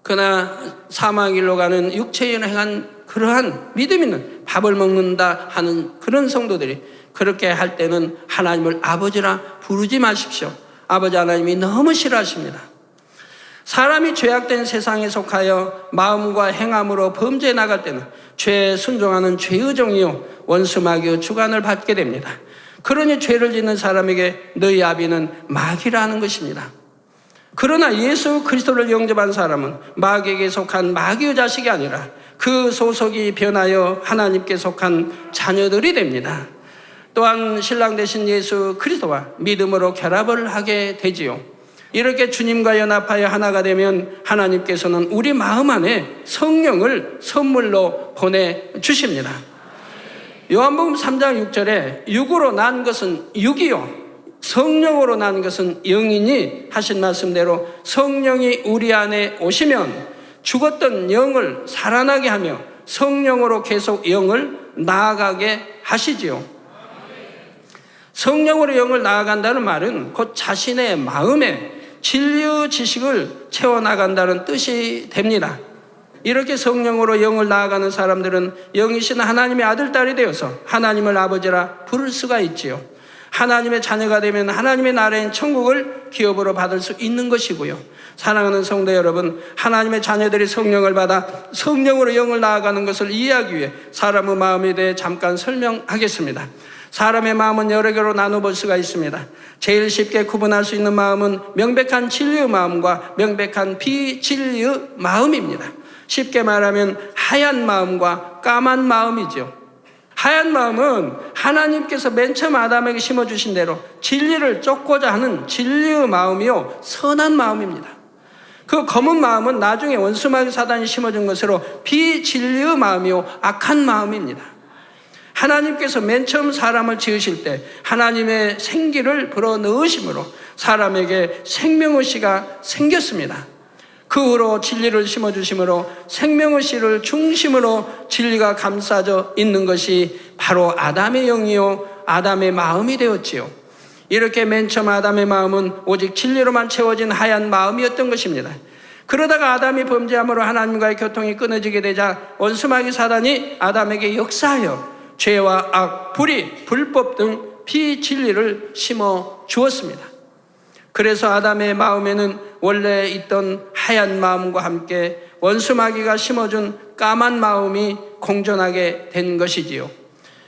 그러나 사망의 길로 가는 육체에 행한 그러한 믿음 있는 밥을 먹는다 하는 그런 성도들이 그렇게 할 때는 하나님을 아버지라 부르지 마십시오. 아버지 하나님이 너무 싫어하십니다. 사람이 죄악된 세상에 속하여 마음과 행함으로 범죄에 나갈 때는 죄에 순종하는 죄의 종이요 원수 마귀의 주관을 받게 됩니다. 그러니 죄를 짓는 사람에게 너희 아비는 마귀라는 것입니다. 그러나 예수 그리스도를 영접한 사람은 마귀에게 속한 마귀의 자식이 아니라 그 소속이 변하여 하나님께 속한 자녀들이 됩니다. 또한 신랑 되신 예수 그리스도와 믿음으로 결합을 하게 되지요. 이렇게 주님과 연합하여 하나가 되면 하나님께서는 우리 마음 안에 성령을 선물로 보내주십니다. 요한복음 3장 6절에 육으로 난 것은 육이요 성령으로 난 것은 영이니 하신 말씀대로 성령이 우리 안에 오시면 죽었던 영을 살아나게 하며 성령으로 계속 영을 나아가게 하시지요. 성령으로 영을 나아간다는 말은 곧 자신의 마음에 진리의 지식을 채워나간다는 뜻이 됩니다. 이렇게 성령으로 영을 나아가는 사람들은 영이신 하나님의 아들, 딸이 되어서 하나님을 아버지라 부를 수가 있지요. 하나님의 자녀가 되면 하나님의 나라인 천국을 기업으로 받을 수 있는 것이고요. 사랑하는 성도 여러분, 하나님의 자녀들이 성령을 받아 성령으로 영을 나아가는 것을 이해하기 위해 사람의 마음에 대해 잠깐 설명하겠습니다. 사람의 마음은 여러 개로 나눠볼 수가 있습니다. 제일 쉽게 구분할 수 있는 마음은 명백한 진리의 마음과 명백한 비진리의 마음입니다. 쉽게 말하면 하얀 마음과 까만 마음이죠. 하얀 마음은 하나님께서 맨 처음 아담에게 심어주신 대로 진리를 쫓고자 하는 진리의 마음이요 선한 마음입니다. 그 검은 마음은 나중에 원수마귀 사단이 심어준 것으로 비진리의 마음이요 악한 마음입니다. 하나님께서 맨 처음 사람을 지으실 때 하나님의 생기를 불어넣으심으로 사람에게 생명의 씨가 생겼습니다. 그 후로 진리를 심어주심으로 생명의 씨를 중심으로 진리가 감싸져 있는 것이 바로 아담의 영이요 아담의 마음이 되었지요. 이렇게 맨 처음 아담의 마음은 오직 진리로만 채워진 하얀 마음이었던 것입니다. 그러다가 아담이 범죄함으로 하나님과의 교통이 끊어지게 되자 원수마귀 사단이 아담에게 역사하여 죄와 악, 불의, 불법 등 비진리를 심어 주었습니다. 그래서 아담의 마음에는 원래 있던 하얀 마음과 함께 원수마귀가 심어준 까만 마음이 공존하게 된 것이지요.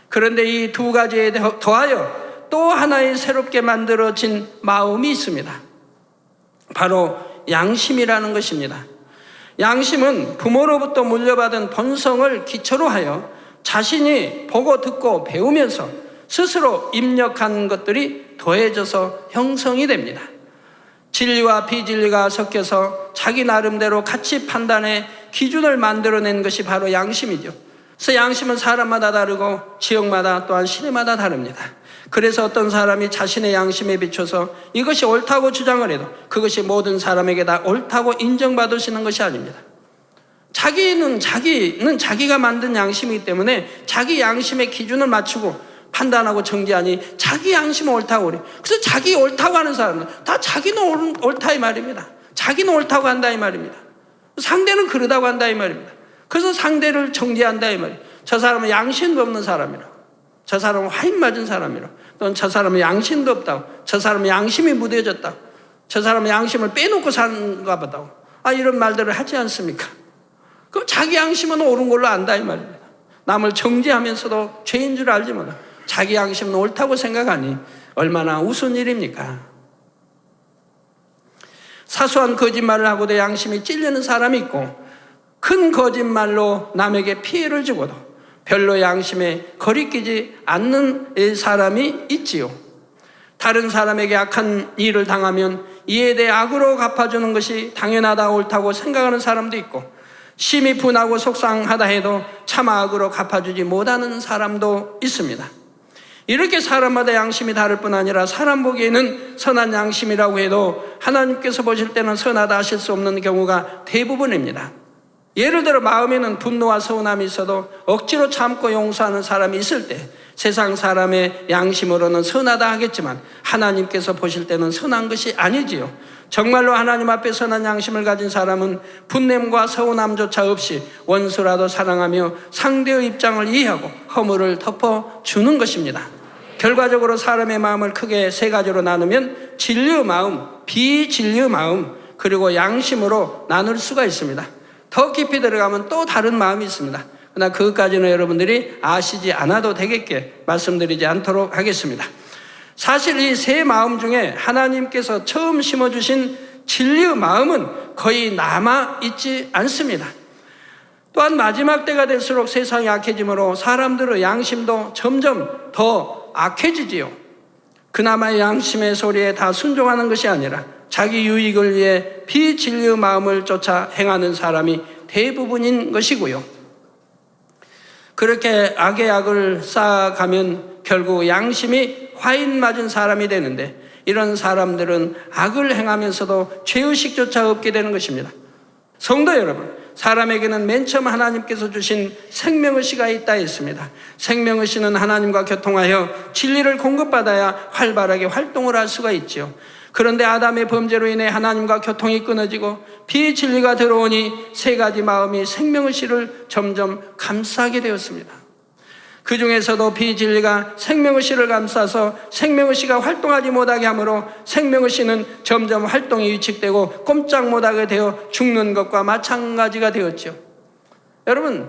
그런데 이 두 가지에 더하여 또 하나의 새롭게 만들어진 마음이 있습니다. 바로 양심이라는 것입니다. 양심은 부모로부터 물려받은 본성을 기초로 하여 자신이 보고 듣고 배우면서 스스로 입력한 것들이 더해져서 형성이 됩니다. 진리와 비진리가 섞여서 자기 나름대로 가치 판단의 기준을 만들어낸 것이 바로 양심이죠. 그래서 양심은 사람마다 다르고 지역마다 또한 시대마다 다릅니다. 그래서 어떤 사람이 자신의 양심에 비춰서 이것이 옳다고 주장을 해도 그것이 모든 사람에게 다 옳다고 인정받을 수 있는 것이 아닙니다. 자기는 자기가 만든 양심이기 때문에 자기 양심의 기준을 맞추고 판단하고 정지하니 자기 양심은 옳다고 그래요. 그래서 자기 옳다고 하는 사람은 다 자기는 옳다 이 말입니다. 자기는 옳다고 한다 이 말입니다. 상대는 그러다고 한다 이 말입니다. 그래서 상대를 정죄한다 이 말이에요. 저 사람은 양심도 없는 사람이라고, 저 사람은 화인 맞은 사람이라고, 또는 저 사람은 양심도 없다고, 저 사람은 양심이 무뎌졌다고, 저 사람은 양심을 빼놓고 사는가 보다고, 이런 말들을 하지 않습니까? 그럼 자기 양심은 옳은 걸로 안다 이 말입니다. 남을 정죄하면서도 죄인 줄 알지 못하고 자기 양심은 옳다고 생각하니 얼마나 우스운 일입니까? 사소한 거짓말을 하고도 양심이 찔리는 사람이 있고, 큰 거짓말로 남에게 피해를 주고도 별로 양심에 거리끼지 않는 사람이 있지요. 다른 사람에게 악한 일을 당하면 이에 대해 악으로 갚아주는 것이 당연하다 옳다고 생각하는 사람도 있고, 심히 분하고 속상하다 해도 차마 악으로 갚아주지 못하는 사람도 있습니다. 이렇게 사람마다 양심이 다를 뿐 아니라 사람 보기에는 선한 양심이라고 해도 하나님께서 보실 때는 선하다 하실 수 없는 경우가 대부분입니다. 예를 들어 마음에는 분노와 서운함이 있어도 억지로 참고 용서하는 사람이 있을 때 세상 사람의 양심으로는 선하다 하겠지만 하나님께서 보실 때는 선한 것이 아니지요. 정말로 하나님 앞에 선한 양심을 가진 사람은 분냄과 서운함조차 없이 원수라도 사랑하며 상대의 입장을 이해하고 허물을 덮어주는 것입니다. 결과적으로 사람의 마음을 크게 세 가지로 나누면 진리의 마음, 비진리의 마음, 그리고 양심으로 나눌 수가 있습니다. 더 깊이 들어가면 또 다른 마음이 있습니다. 그러나 그것까지는 여러분들이 아시지 않아도 되겠게 말씀드리지 않도록 하겠습니다. 사실 이 세 마음 중에 하나님께서 처음 심어주신 진리의 마음은 거의 남아있지 않습니다. 또한 마지막 때가 될수록 세상이 악해지므로 사람들의 양심도 점점 더 악해지지요. 그나마 양심의 소리에 다 순종하는 것이 아니라 자기 유익을 위해 비진리의 마음을 쫓아 행하는 사람이 대부분인 것이고요. 그렇게 악의 악을 쌓아가면 결국 양심이 화인 맞은 사람이 되는데, 이런 사람들은 악을 행하면서도 죄의식조차 없게 되는 것입니다. 성도 여러분, 사람에게는 맨 처음 하나님께서 주신 생명의 씨가 있다 했습니다. 생명의 씨는 하나님과 교통하여 진리를 공급받아야 활발하게 활동을 할 수가 있죠. 그런데 아담의 범죄로 인해 하나님과 교통이 끊어지고 비진리가 들어오니 세 가지 마음이 생명의 씨를 점점 감싸게 되었습니다. 그 중에서도 비진리가 생명의 씨를 감싸서 생명의 씨가 활동하지 못하게 하므로 생명의 씨는 점점 활동이 위축되고 꼼짝 못하게 되어 죽는 것과 마찬가지가 되었죠. 여러분,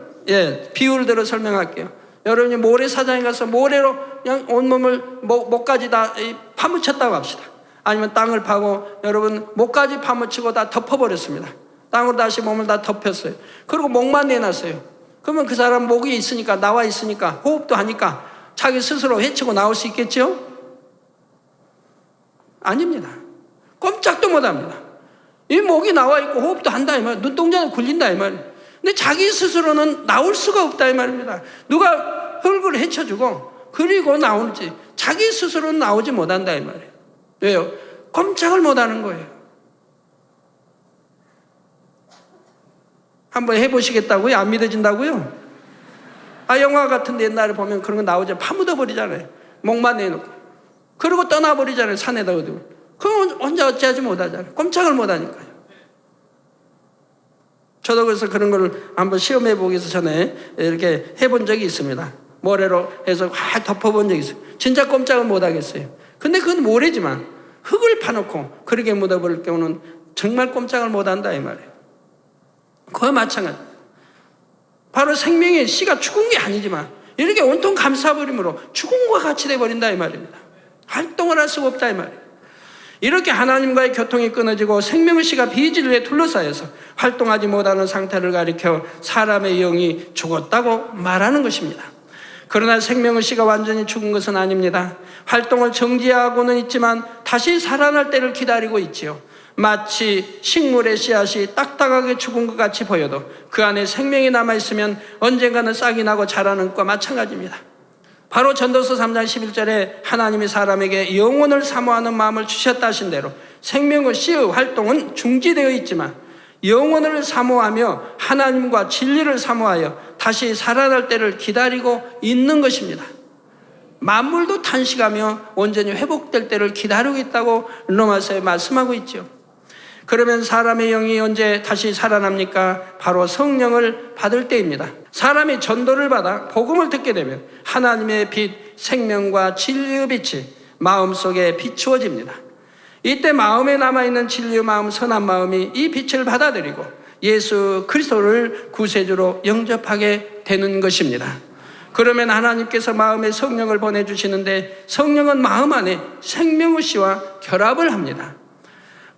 비유를 들어 설명할게요. 여러분이 모래사장에 가서 모래로 그냥 온몸을 목까지 다 파묻혔다고 합시다. 아니면 땅을 파고 여러분 목까지 파묻히고 다 덮어버렸습니다. 땅으로 다시 몸을 다 덮였어요. 그리고 목만 내놨어요. 그러면 그 사람 목이 있으니까, 나와 있으니까, 호흡도 하니까 자기 스스로 헤치고 나올 수 있겠죠? 아닙니다. 꼼짝도 못합니다. 이 목이 나와 있고 호흡도 한다 이 말, 눈동자는 굴린다 이 말이에요. 근데 자기 스스로는 나올 수가 없다 이 말입니다. 누가 흙을 헤쳐주고 그리고 나오는지 자기 스스로는 나오지 못한다 이 말이에요. 왜요? 꼼짝을 못하는 거예요. 한번 해보시겠다고요? 안 믿어진다고요? 영화 같은데 옛날에 보면 그런 거 나오죠. 파묻어버리잖아요. 목만 내놓고. 그리고 떠나버리잖아요. 산에다 어두워. 그럼 혼자 어찌하지 못하잖아요. 꼼짝을 못하니까요. 저도 그래서 그런 걸 한번 시험해보기 위해서 전에 이렇게 해본 적이 있습니다. 모래로 해서 확 덮어본 적이 있어요. 진짜 꼼짝을 못하겠어요. 근데 그건 모래지만 흙을 파놓고 그렇게 묻어버릴 경우는 정말 꼼짝을 못한다 이 말이에요. 그와 마찬가지. 바로 생명의 씨가 죽은 게 아니지만 이렇게 온통 감싸버림으로 죽음과 같이 돼버린다 이 말입니다. 활동을 할 수가 없다 이 말이에요. 이렇게 하나님과의 교통이 끊어지고 생명의 씨가 비진리에 둘러싸여서 활동하지 못하는 상태를 가리켜 사람의 영이 죽었다고 말하는 것입니다. 그러나 생명의 씨가 완전히 죽은 것은 아닙니다. 활동을 정지하고는 있지만 다시 살아날 때를 기다리고 있지요. 마치 식물의 씨앗이 딱딱하게 죽은 것 같이 보여도 그 안에 생명이 남아있으면 언젠가는 싹이 나고 자라는 것과 마찬가지입니다. 바로 전도서 3장 11절에 하나님이 사람에게 영혼을 사모하는 마음을 주셨다 하신 대로 생명의 씨의 활동은 중지되어 있지만 영혼을 사모하며 하나님과 진리를 사모하여 다시 살아날 때를 기다리고 있는 것입니다. 만물도 탄식하며 온전히 회복될 때를 기다리고 있다고 로마서에 말씀하고 있죠. 그러면 사람의 영이 언제 다시 살아납니까? 바로 성령을 받을 때입니다. 사람이 전도를 받아 복음을 듣게 되면 하나님의 빛, 생명과 진리의 빛이 마음속에 비추어집니다. 이때 마음에 남아있는 진리의 마음, 선한 마음이 이 빛을 받아들이고 예수 그리스도를 구세주로 영접하게 되는 것입니다. 그러면 하나님께서 마음에 성령을 보내주시는데 성령은 마음 안에 생명의 씨와 결합을 합니다.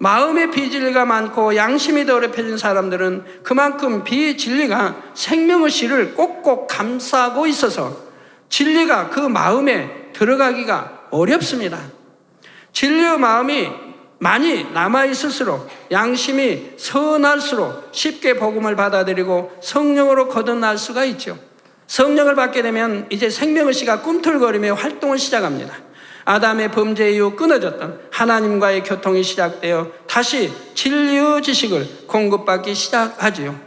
마음에 비진리가 많고 양심이 더럽혀진 사람들은 그만큼 비진리가 생명의 씨를 꼭꼭 감싸고 있어서 진리가 그 마음에 들어가기가 어렵습니다. 진리의 마음이 많이 남아있을수록 양심이 선할수록 쉽게 복음을 받아들이고 성령으로 거듭날 수가 있죠. 성령을 받게 되면 이제 생명의 씨가 꿈틀거리며 활동을 시작합니다. 아담의 범죄 이후 끊어졌던 하나님과의 교통이 시작되어 다시 진리의 지식을 공급받기 시작하지요.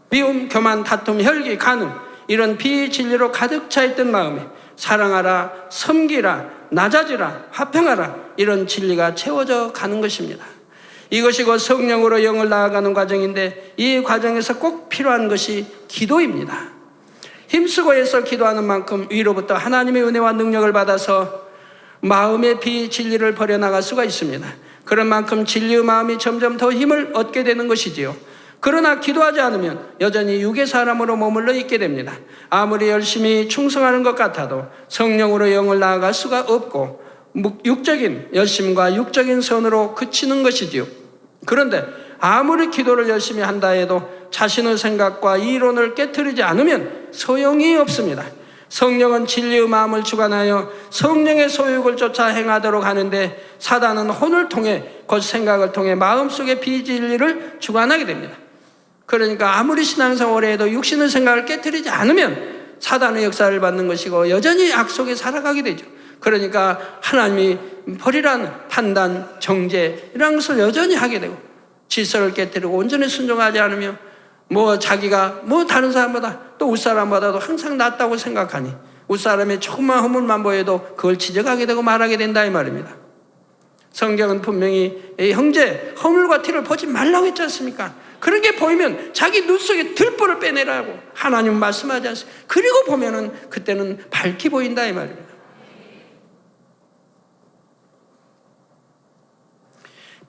미움, 교만, 다툼, 혈기, 간음 이런 비진리로 가득 차 있던 마음에 사랑하라, 섬기라, 낮아지라, 화평하라 이런 진리가 채워져 가는 것입니다. 이것이 곧 성령으로 영을 나아가는 과정인데 이 과정에서 꼭 필요한 것이 기도입니다. 힘쓰고 애써 기도하는 만큼 위로부터 하나님의 은혜와 능력을 받아서 마음의 비진리를 버려나갈 수가 있습니다. 그런 만큼 진리의 마음이 점점 더 힘을 얻게 되는 것이지요. 그러나 기도하지 않으면 여전히 육의 사람으로 머물러 있게 됩니다. 아무리 열심히 충성하는 것 같아도 성령으로 영을 나아갈 수가 없고 육적인 열심과 육적인 선으로 그치는 것이지요. 그런데 아무리 기도를 열심히 한다 해도 자신의 생각과 이론을 깨트리지 않으면 소용이 없습니다. 성령은 진리의 마음을 주관하여 성령의 소욕을 쫓아 행하도록 하는데 사단은 혼을 통해 곧 생각을 통해 마음속의 비진리를 주관하게 됩니다. 그러니까 아무리 신앙생활을 해도 육신의 생각을 깨트리지 않으면 사단의 역사를 받는 것이고 여전히 악 속에 살아가게 되죠. 그러니까 하나님이 버리라는 판단, 정죄 이런 것을 여전히 하게 되고 질서를 깨트리고 온전히 순종하지 않으며 자기가 다른 사람보다 또 웃사람보다도 항상 낫다고 생각하니 웃사람의 조그만 허물만 보여도 그걸 지적하게 되고 말하게 된다 이 말입니다. 성경은 분명히 형제 허물과 티를 보지 말라고 했지 않습니까? 그런 게 보이면 자기 눈 속에 들보를 빼내라고 하나님 말씀하지 않습니까? 그리고 보면은 그때는 밝게 보인다 이 말입니다.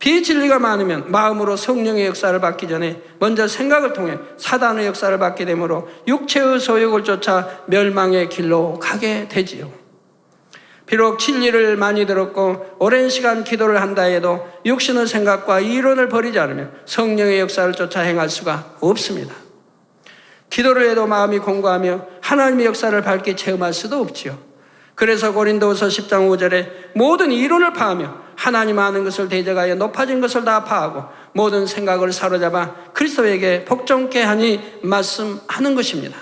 비진리가 많으면 마음으로 성령의 역사를 받기 전에 먼저 생각을 통해 사단의 역사를 받게 되므로 육체의 소욕을 쫓아 멸망의 길로 가게 되지요. 비록 진리를 많이 들었고 오랜 시간 기도를 한다 해도 육신의 생각과 이론을 버리지 않으면 성령의 역사를 쫓아 행할 수가 없습니다. 기도를 해도 마음이 공고하며 하나님의 역사를 밝게 체험할 수도 없지요. 그래서 고린도후서 10장 5절에 모든 이론을 파하며 하나님 아는 것을 대적하여 높아진 것을 다 파하고 모든 생각을 사로잡아 그리스도에게 복종케 하니 말씀하는 것입니다.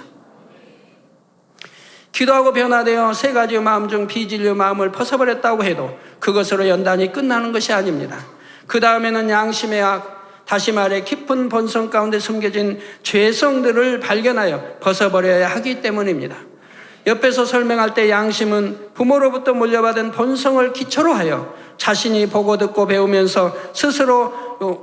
기도하고 변화되어 세 가지의 마음 중 비진리의 마음을 벗어버렸다고 해도 그것으로 연단이 끝나는 것이 아닙니다. 그 다음에는 양심의 악, 다시 말해 깊은 본성 가운데 숨겨진 죄성들을 발견하여 벗어버려야 하기 때문입니다. 옆에서 설명할 때 양심은 부모로부터 물려받은 본성을 기초로 하여 자신이 보고 듣고 배우면서 스스로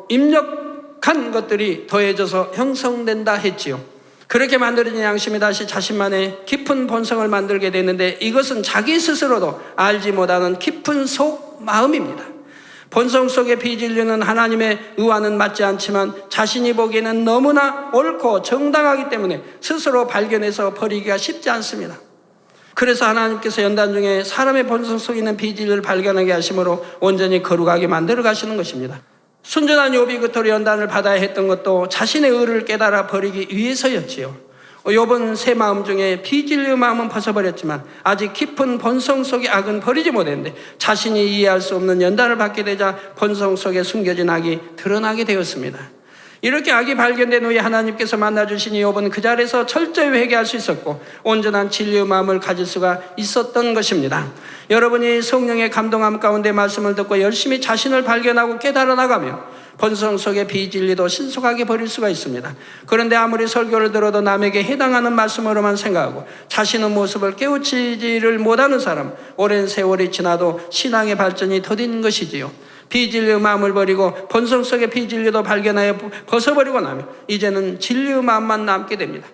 입력한 것들이 더해져서 형성된다 했지요. 그렇게 만들어진 양심이 다시 자신만의 깊은 본성을 만들게 되는데 이것은 자기 스스로도 알지 못하는 깊은 속 마음입니다. 본성 속의 비진리는 하나님의 의와는 맞지 않지만 자신이 보기에는 너무나 옳고 정당하기 때문에 스스로 발견해서 버리기가 쉽지 않습니다. 그래서 하나님께서 연단 중에 사람의 본성 속에 있는 비진리를 발견하게 하심으로 온전히 거룩하게 만들어 가시는 것입니다. 순전한 욥이 그토록 연단을 받아야 했던 것도 자신의 의를 깨달아 버리기 위해서였지요. 욥은 새 마음 중에 비진리의 마음은 벗어버렸지만 아직 깊은 본성 속의 악은 버리지 못했는데 자신이 이해할 수 없는 연단을 받게 되자 본성 속에 숨겨진 악이 드러나게 되었습니다. 이렇게 악이 발견된 후에 하나님께서 만나주시니 욥은 그 자리에서 철저히 회개할 수 있었고 온전한 진리의 마음을 가질 수가 있었던 것입니다. 여러분이 성령의 감동함 가운데 말씀을 듣고 열심히 자신을 발견하고 깨달아 나가며 본성 속의 비진리도 신속하게 버릴 수가 있습니다. 그런데 아무리 설교를 들어도 남에게 해당하는 말씀으로만 생각하고 자신의 모습을 깨우치지를 못하는 사람, 오랜 세월이 지나도 신앙의 발전이 더딘 것이지요. 비진리의 마음을 버리고 본성 속의 비진리도 발견하여 벗어버리고 나면 이제는 진리의 마음만 남게 됩니다.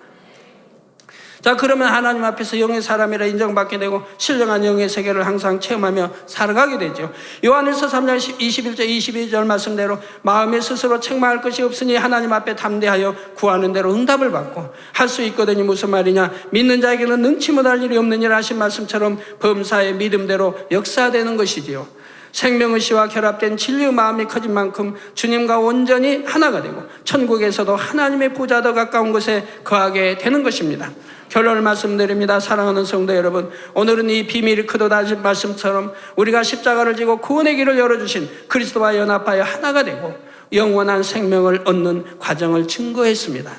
자, 그러면 하나님 앞에서 영의 사람이라 인정받게 되고 신령한 영의 세계를 항상 체험하며 살아가게 되죠. 요한일서 3장 21절 22절 말씀대로 마음에 스스로 책망할 것이 없으니 하나님 앞에 담대하여 구하는 대로 응답을 받고 할 수 있거든요. 무슨 말이냐? 믿는 자에게는 능치 못할 일이 없느니라 하신 말씀처럼 범사의 믿음대로 역사되는 것이지요. 생명의 씨와 결합된 진리의 마음이 커진 만큼 주님과 온전히 하나가 되고 천국에서도 하나님의 보좌 더 가까운 곳에 거하게 되는 것입니다. 결론을 말씀드립니다. 사랑하는 성도 여러분, 오늘은 이 비밀이 크도다 하신 말씀처럼 우리가 십자가를 지고 구원의 길을 열어주신 그리스도와 연합하여 하나가 되고 영원한 생명을 얻는 과정을 증거했습니다.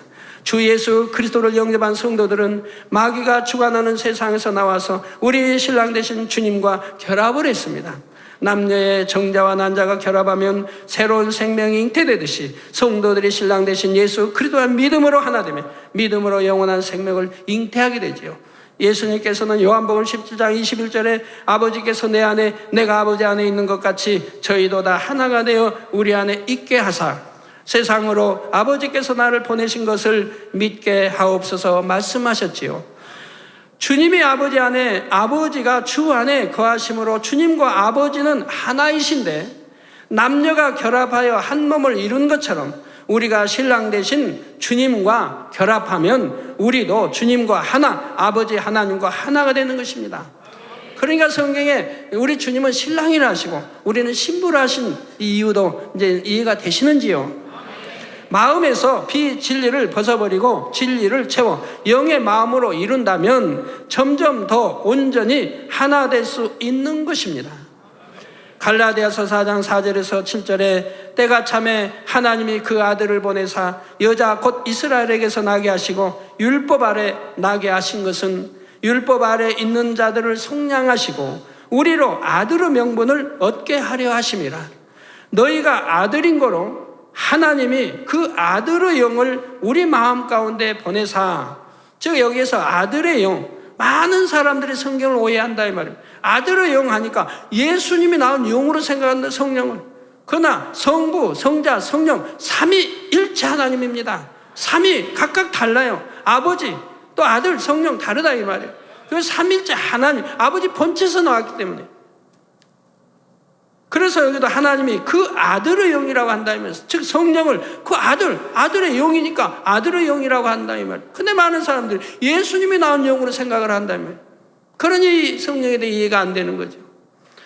주 예수 그리스도를 영접한 성도들은 마귀가 주관하는 세상에서 나와서 우리의 신랑 되신 주님과 결합을 했습니다. 남녀의 정자와 난자가 결합하면 새로운 생명이 잉태되듯이 성도들이 신랑 되신 예수 그리스도와 믿음으로 하나 되며 믿음으로 영원한 생명을 잉태하게 되지요. 예수님께서는 요한복음 17장 21절에 아버지께서 내 안에 내가 아버지 안에 있는 것 같이 저희도 다 하나가 되어 우리 안에 있게 하사 세상으로 아버지께서 나를 보내신 것을 믿게 하옵소서 말씀하셨지요. 주님이 아버지 안에, 아버지가 주 안에 거하심으로 주님과 아버지는 하나이신데 남녀가 결합하여 한 몸을 이룬 것처럼 우리가 신랑 되신 주님과 결합하면 우리도 주님과 하나, 아버지 하나님과 하나가 되는 것입니다. 그러니까 성경에 우리 주님은 신랑이라 하시고 우리는 신부라 하신 이유도 이제 이해가 되시는지요? 마음에서 비진리를 벗어버리고 진리를 채워 영의 마음으로 이룬다면 점점 더 온전히 하나 될 수 있는 것입니다. 갈라디아서 4장 4절에서 7절에 때가 참에 하나님이 그 아들을 보내사 여자 곧 이스라엘에게서 나게 하시고 율법 아래 나게 하신 것은 율법 아래 있는 자들을 속량하시고 우리로 아들의 명분을 얻게 하려 하심이라. 너희가 아들인 거로 하나님이 그 아들의 영을 우리 마음 가운데 보내사, 즉 여기에서 아들의 영, 많은 사람들이 성경을 오해한다 이 말입니다. 아들의 영 하니까 예수님이 나온 영으로 생각하는 성령을, 그러나 성부, 성자, 성령 삼위일체 하나님입니다. 삼위 각각 달라요. 아버지 또 아들, 성령 다르다 이 말이에요. 그 삼위일체 하나님, 아버지 본체에서 나왔기 때문에. 그래서 여기도 하나님이 그 아들의 영이라고 한다면서, 즉 성령을 그 아들의 영이니까 아들의 영이라고 한다 이 말이에요. 근데 많은 사람들이 예수님이 나온 영으로 생각을 한다면, 그러니 성령에 대해 이해가 안 되는 거죠.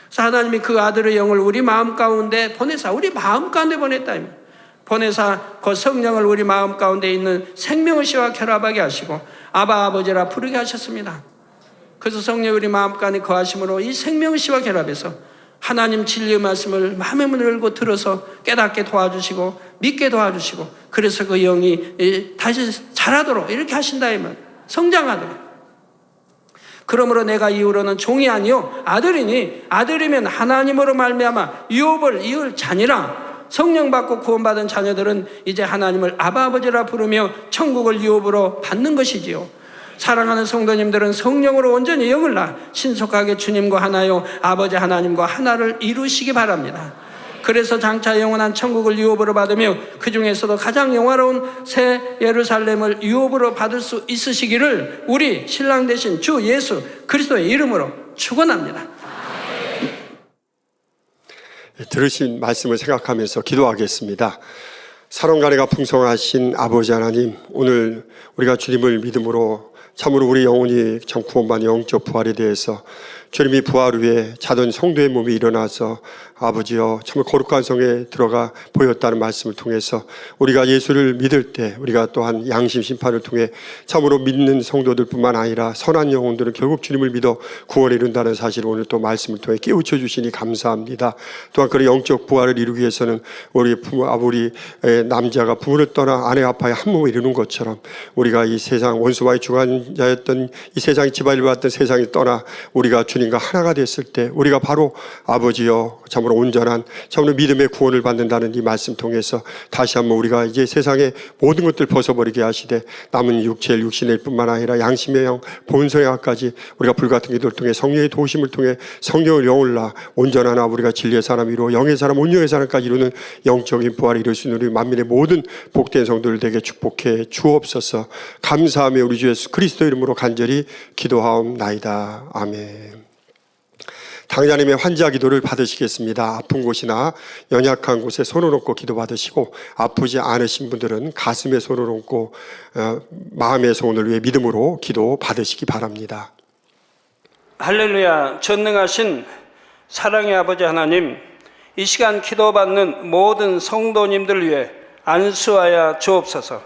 그래서 하나님이 그 아들의 영을 우리 마음 가운데 보내사, 우리 마음 가운데 보냈다 이 말이에요. 보내사 그 성령을 우리 마음 가운데 있는 생명의 씨와 결합하게 하시고 아바 아버지라 부르게 하셨습니다. 그래서 성령이 우리 마음 가운데 거하심으로 이 생명의 씨와 결합해서 하나님 진리의 말씀을 마음의 문을 열고 들어서 깨닫게 도와주시고 믿게 도와주시고, 그래서 그 영이 다시 자라도록 이렇게 하신다 이 말, 성장하도록. 그러므로 내가 이후로는 종이 아니요 아들이니 아들이면 하나님으로 말미암아 유업을 이을 자니라. 성령 받고 구원받은 자녀들은 이제 하나님을 아바 아버지라 부르며 천국을 유업으로 받는 것이지요. 사랑하는 성도님들은 성령으로 온전히 영을 낳아 신속하게 주님과 하나요 아버지 하나님과 하나를 이루시기 바랍니다. 그래서 장차 영원한 천국을 유업으로 받으며 그 중에서도 가장 영화로운 새 예루살렘을 유업으로 받을 수 있으시기를 우리 신랑 되신 주 예수 그리스도의 이름으로 축원합니다. 들으신 말씀을 생각하면서 기도하겠습니다. 사랑가래가 풍성하신 아버지 하나님, 오늘 우리가 주님을 믿음으로 참으로 우리 영혼이 참 구원받은 영적 부활에 대해서 주님이 부활 후에 자던 성도의 몸이 일어나서 아버지여 참 거룩한 성에 들어가 보였다는 말씀을 통해서 우리가 예수를 믿을 때 우리가 또한 양심 심판을 통해 참으로 믿는 성도들뿐만 아니라 선한 영혼들은 결국 주님을 믿어 구원에 이룬다는 사실을 오늘 또 말씀을 통해 깨우쳐 주시니 감사합니다. 또한 그런 영적 부활을 이루기 위해서는 우리 남자가 부모를 떠나 아내 아파에 한 몸을 이루는 것처럼 우리가 이 세상 원수와의 주관자였던 이 세상의 지배를 받던 세상을 떠나 우리가 주님과 하나가 됐을 때 우리가 바로 아버지여 참으로 온전한 참으로 믿음의 구원을 받는다는 이 말씀 통해서 다시 한번 우리가 이제 세상의 모든 것들 벗어버리게 하시되 남은 육체의 육신일 뿐만 아니라 양심의 영 본성의 영까지 우리가 불같은 기도를 통해 성령의 도심을 통해 성령을 영올라 온전하나 우리가 진리의 사람 이루어 영의 사람 온영의 사람까지 이루는 영적인 부활을 이룰 수 있는 우리 만민의 모든 복된 성도들 되게 축복해 주옵소서. 감사하며 우리 주 예수 그리스도 이름으로 간절히 기도하옵나이다. 아멘. 당자님의 환자 기도를 받으시겠습니다. 아픈 곳이나 연약한 곳에 손을 얹고 기도 받으시고 아프지 않으신 분들은 가슴에 손을 얹고 마음의 소원을 위해 믿음으로 기도 받으시기 바랍니다. 할렐루야. 전능하신 사랑의 아버지 하나님, 이 시간 기도받는 모든 성도님들 위해 안수하여 주옵소서.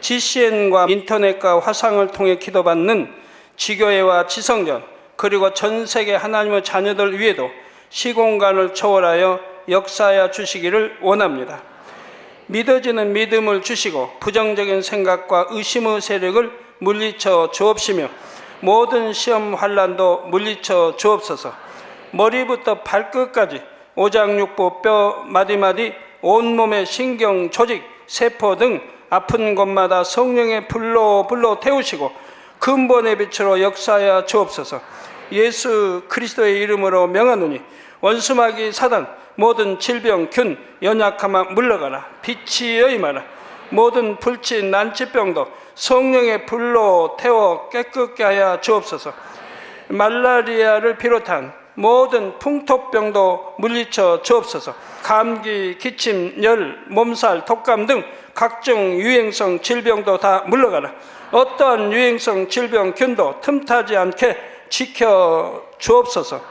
GCN과 인터넷과 화상을 통해 기도받는 지교회와 지성전 그리고 전 세계 하나님의 자녀들 위에도 시공간을 초월하여 역사하여 주시기를 원합니다. 믿어지는 믿음을 주시고 부정적인 생각과 의심의 세력을 물리쳐 주옵시며 모든 시험 환난도 물리쳐 주옵소서. 머리부터 발끝까지 오장육부 뼈 마디마디 온몸의 신경 조직 세포 등 아픈 곳마다 성령의 불로 태우시고 근본의 빛으로 역사하여 주옵소서. 예수 그리스도의 이름으로 명하노니 원수마귀 사단 모든 질병 균 연약함아 물러가라. 빛이여 임하라. 모든 불치 난치병도 성령의 불로 태워 깨끗게 하여 주옵소서. 말라리아를 비롯한 모든 풍토병도 물리쳐 주옵소서. 감기, 기침, 열, 몸살, 독감 등 각종 유행성 질병도 다 물러가라. 어떠한 유행성 질병 균도 틈타지 않게 지켜 주옵소서.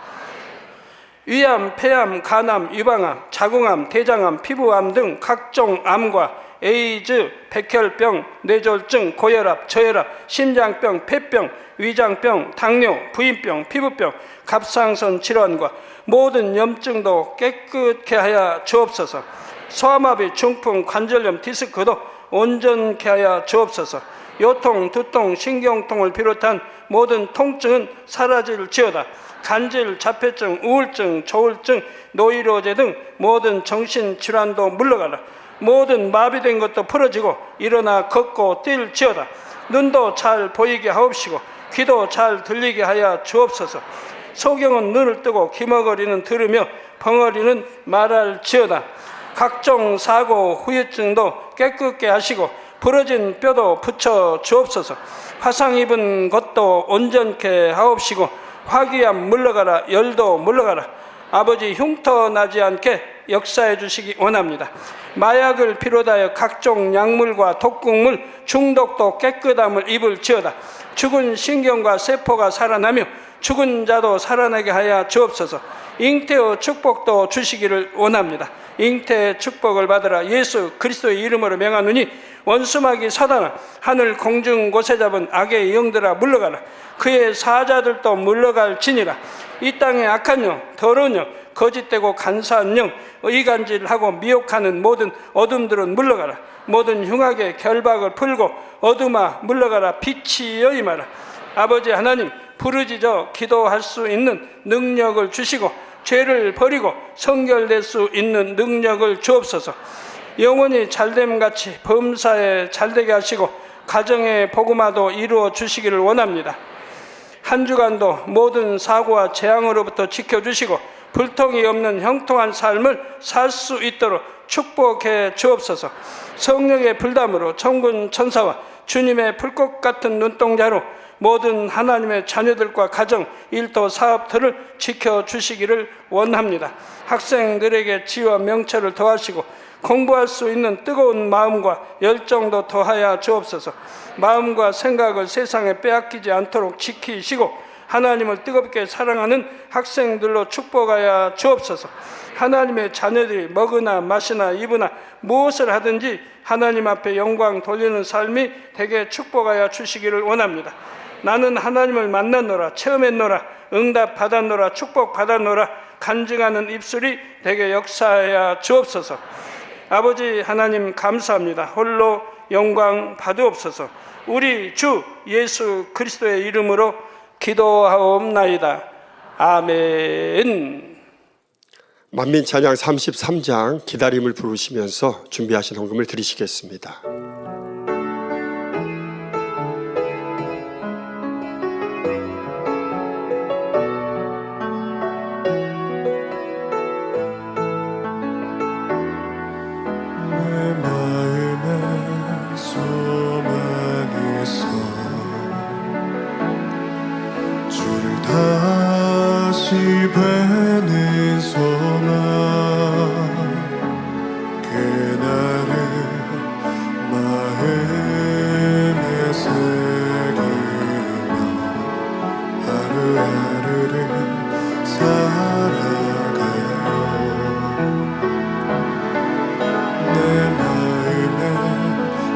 위암, 폐암, 간암, 유방암, 자궁암, 대장암, 피부암 등 각종 암과 에이즈, 백혈병, 뇌졸중, 고혈압, 저혈압, 심장병, 폐병, 위장병, 당뇨, 부인병, 피부병, 갑상선 질환과 모든 염증도 깨끗게 하여 주옵소서. 소아마비, 중풍, 관절염, 디스크도 온전케 하여 주옵소서. 요통, 두통, 신경통을 비롯한 모든 통증은 사라질지어다. 간질, 자폐증, 우울증, 조울증, 노이로제 등 모든 정신질환도 물러가라. 모든 마비된 것도 풀어지고 일어나 걷고 뛸지어다. 눈도 잘 보이게 하옵시고 귀도 잘 들리게 하여 주옵소서. 소경은 눈을 뜨고 기머거리는 들으며 벙어리는 말할지어다. 각종 사고 후유증도 깨끗게 하시고 부러진 뼈도 붙여 주옵소서. 화상 입은 것도 온전케 하옵시고 화기암 물러가라. 열도 물러가라. 아버지 흉터 나지 않게 역사해 주시기 원합니다. 마약을 비롯하여 각종 약물과 독극물 중독도 깨끗함을 입을지어다. 죽은 신경과 세포가 살아나며 죽은 자도 살아나게 하여 주옵소서. 잉태의 축복도 주시기를 원합니다. 잉태의 축복을 받으라. 예수 그리스도의 이름으로 명하노니 원수마귀 사단아 하늘 공중 곳에 잡은 악의 영들아 물러가라. 그의 사자들도 물러갈지니라. 이 땅의 악한 영, 더러운 영, 거짓되고 간사한 영, 의간질하고 미혹하는 모든 어둠들은 물러가라. 모든 흉악의 결박을 풀고 어둠아 물러가라. 빛이여 임하라. 아버지 하나님, 부르짖어 기도할 수 있는 능력을 주시고 죄를 버리고 성결될 수 있는 능력을 주옵소서. 영원히 잘됨같이 범사에 잘되게 하시고 가정의 복음화도 이루어 주시기를 원합니다. 한 주간도 모든 사고와 재앙으로부터 지켜주시고 불통이 없는 형통한 삶을 살 수 있도록 축복해 주옵소서. 성령의 불담으로 천군 천사와 주님의 불꽃 같은 눈동자로 모든 하나님의 자녀들과 가정, 일도, 사업들을 지켜주시기를 원합니다. 학생들에게 지혜와 명철을 더하시고 공부할 수 있는 뜨거운 마음과 열정도 더하여 주옵소서. 마음과 생각을 세상에 빼앗기지 않도록 지키시고 하나님을 뜨겁게 사랑하는 학생들로 축복하여 주옵소서. 하나님의 자녀들이 먹으나 마시나 입으나 무엇을 하든지 하나님 앞에 영광 돌리는 삶이 되게 축복하여 주시기를 원합니다. 나는 하나님을 만났노라, 체험했노라, 응답 받았노라, 축복 받았노라 간증하는 입술이 되게 역사하여 주옵소서. 아버지 하나님 감사합니다. 홀로 영광 받으옵소서. 우리 주 예수 그리스도의 이름으로 기도하옵나이다. 아멘. 만민찬양 33장 기다림을 부르시면서 준비하신 헌금을 드리시겠습니다. 내 마음에 소망이 있어 주를 다시 뵈는 소망 그날을 마음에 새기며 하루하루를 살아가요. 내 마음에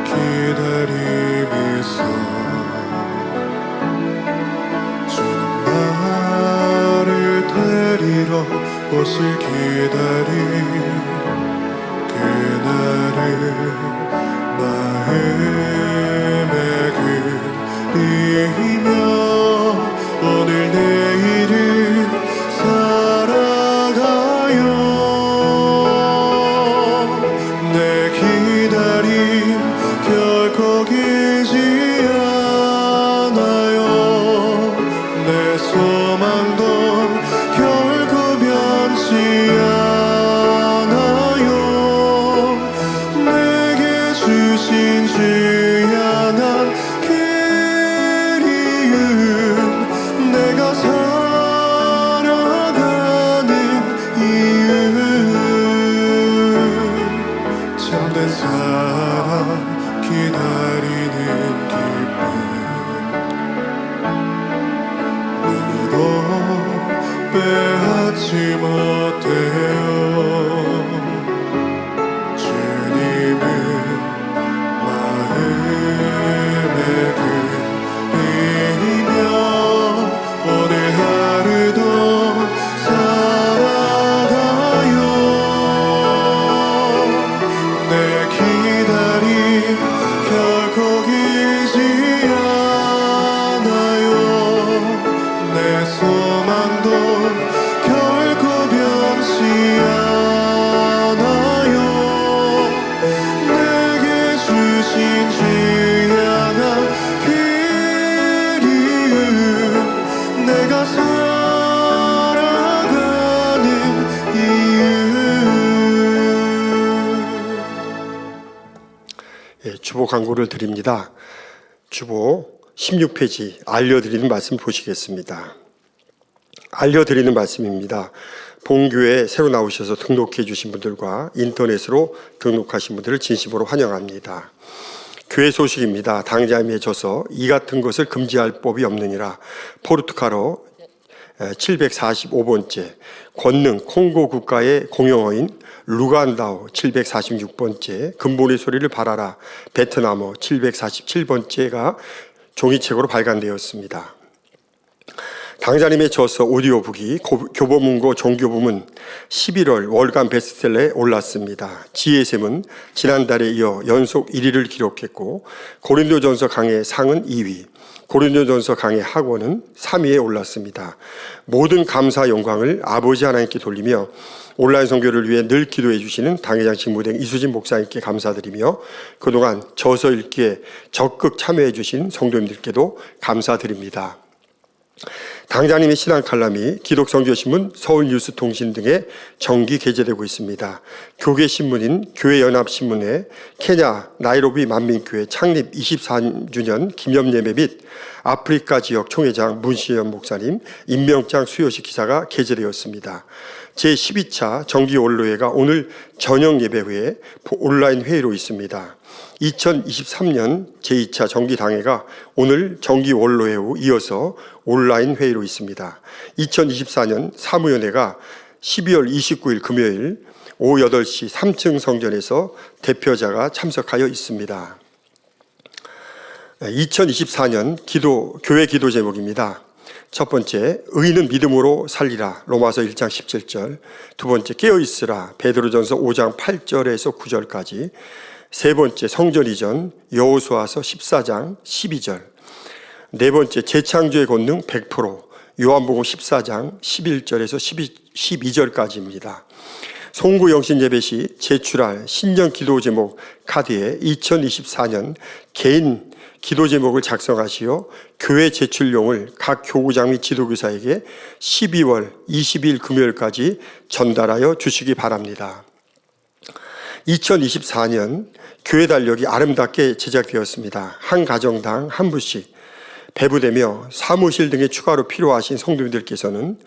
기다림이 있어 주는 나를 데리러 오실 기다림 그날을 마음에 그리며 오늘 내일을 살아가요. 내 기다림 결코 길지 않아요. 내 소망도 결코 변치 않아요. 내게 주신 주의 난 그리움 내가 살아가는 이유 참된 사랑 기다리는 기쁨 누구도 빼앗지 못해요. 주님은 마음에 그리며 오늘 하루도 살아가요. 내 기다림 결코 길지 않아요. 내 소망도 결코 변치 않아요. 내게 주신 주의 향한 그리움 내가 살아가는 이유. 주보 광고를 드립니다. 주보 16페이지 알려드리는 말씀 보시겠습니다. 알려드리는 말씀입니다. 본교회에 새로 나오셔서 등록해 주신 분들과 인터넷으로 등록하신 분들을 진심으로 환영합니다. 교회 소식입니다. 당장에 져서 이 같은 것을 금지할 법이 없느니라. 포르투갈어 745번째, 권능 콩고 국가의 공용어인 루간다오 746번째, 근본의 소리를 바라라 베트남어 747번째가 종이책으로 발간되었습니다. 당자님의 저서 오디오북이 교보문고 종교부문 11월 월간 베스트셀러에 올랐습니다. 지혜샘은 지난달에 이어 연속 1위를 기록했고 고린도전서 강의 상은 2위, 고린도전서 강의 학원은 3위에 올랐습니다. 모든 감사 영광을 아버지 하나님께 돌리며 온라인 선교를 위해 늘 기도해 주시는 당회장 직무대행 이수진 목사님께 감사드리며 그동안 저서 읽기에 적극 참여해 주신 성도님들께도 감사드립니다. 당자님의 신앙 칼럼이 기독선교신문, 서울뉴스통신 등에 정기 게재되고 있습니다. 교계신문인 교회연합신문에 케냐 나이로비 만민교회 창립 24주년 기념예배 및 아프리카 지역 총회장 문시현 목사님 임명장 수여식 기사가 게재되었습니다. 제12차 정기원로회가 오늘 저녁 예배 후에 온라인 회의로 있습니다. 2023년 제2차 정기당회가 오늘 정기원로회 후 이어서 온라인 회의로 있습니다. 2024년 사무연회가 12월 29일 금요일 오후 8시 3층 성전에서 대표자가 참석하여 있습니다. 2024년 교회 기도 제목입니다. 첫 번째, 의인은 믿음으로 살리라 로마서 1장 17절. 두 번째, 깨어있으라 베드로전서 5장 8절에서 9절까지. 세 번째, 성전 이전 여호수아서 14장 12절. 네 번째, 재창조의 권능 100%. 요한복음 14장 11절에서 12절까지입니다. 송구 영신 예배 시 제출할 신년 기도 제목 카드에 2024년 개인 기도 제목을 작성하시어 교회 제출용을 각 교구장 및 지도교사에게 12월 20일 금요일까지 전달하여 주시기 바랍니다. 2024년 교회 달력이 아름답게 제작되었습니다. 한 가정당 한 부씩 배부되며 사무실 등에 추가로 필요하신 성도님들께서는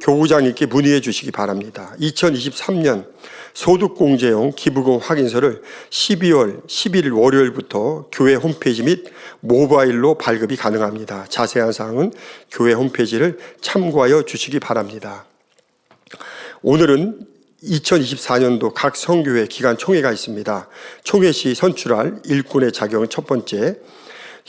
교구장님께 문의해 주시기 바랍니다. 2023년 소득공제용 기부금 확인서를 12월 11일 월요일부터 교회 홈페이지 및 모바일로 발급이 가능합니다. 자세한 사항은 교회 홈페이지를 참고하여 주시기 바랍니다. 오늘은 2024년도 각 성교회 기간 총회가 있습니다. 총회 시 선출할 일꾼의 자격은 첫 번째,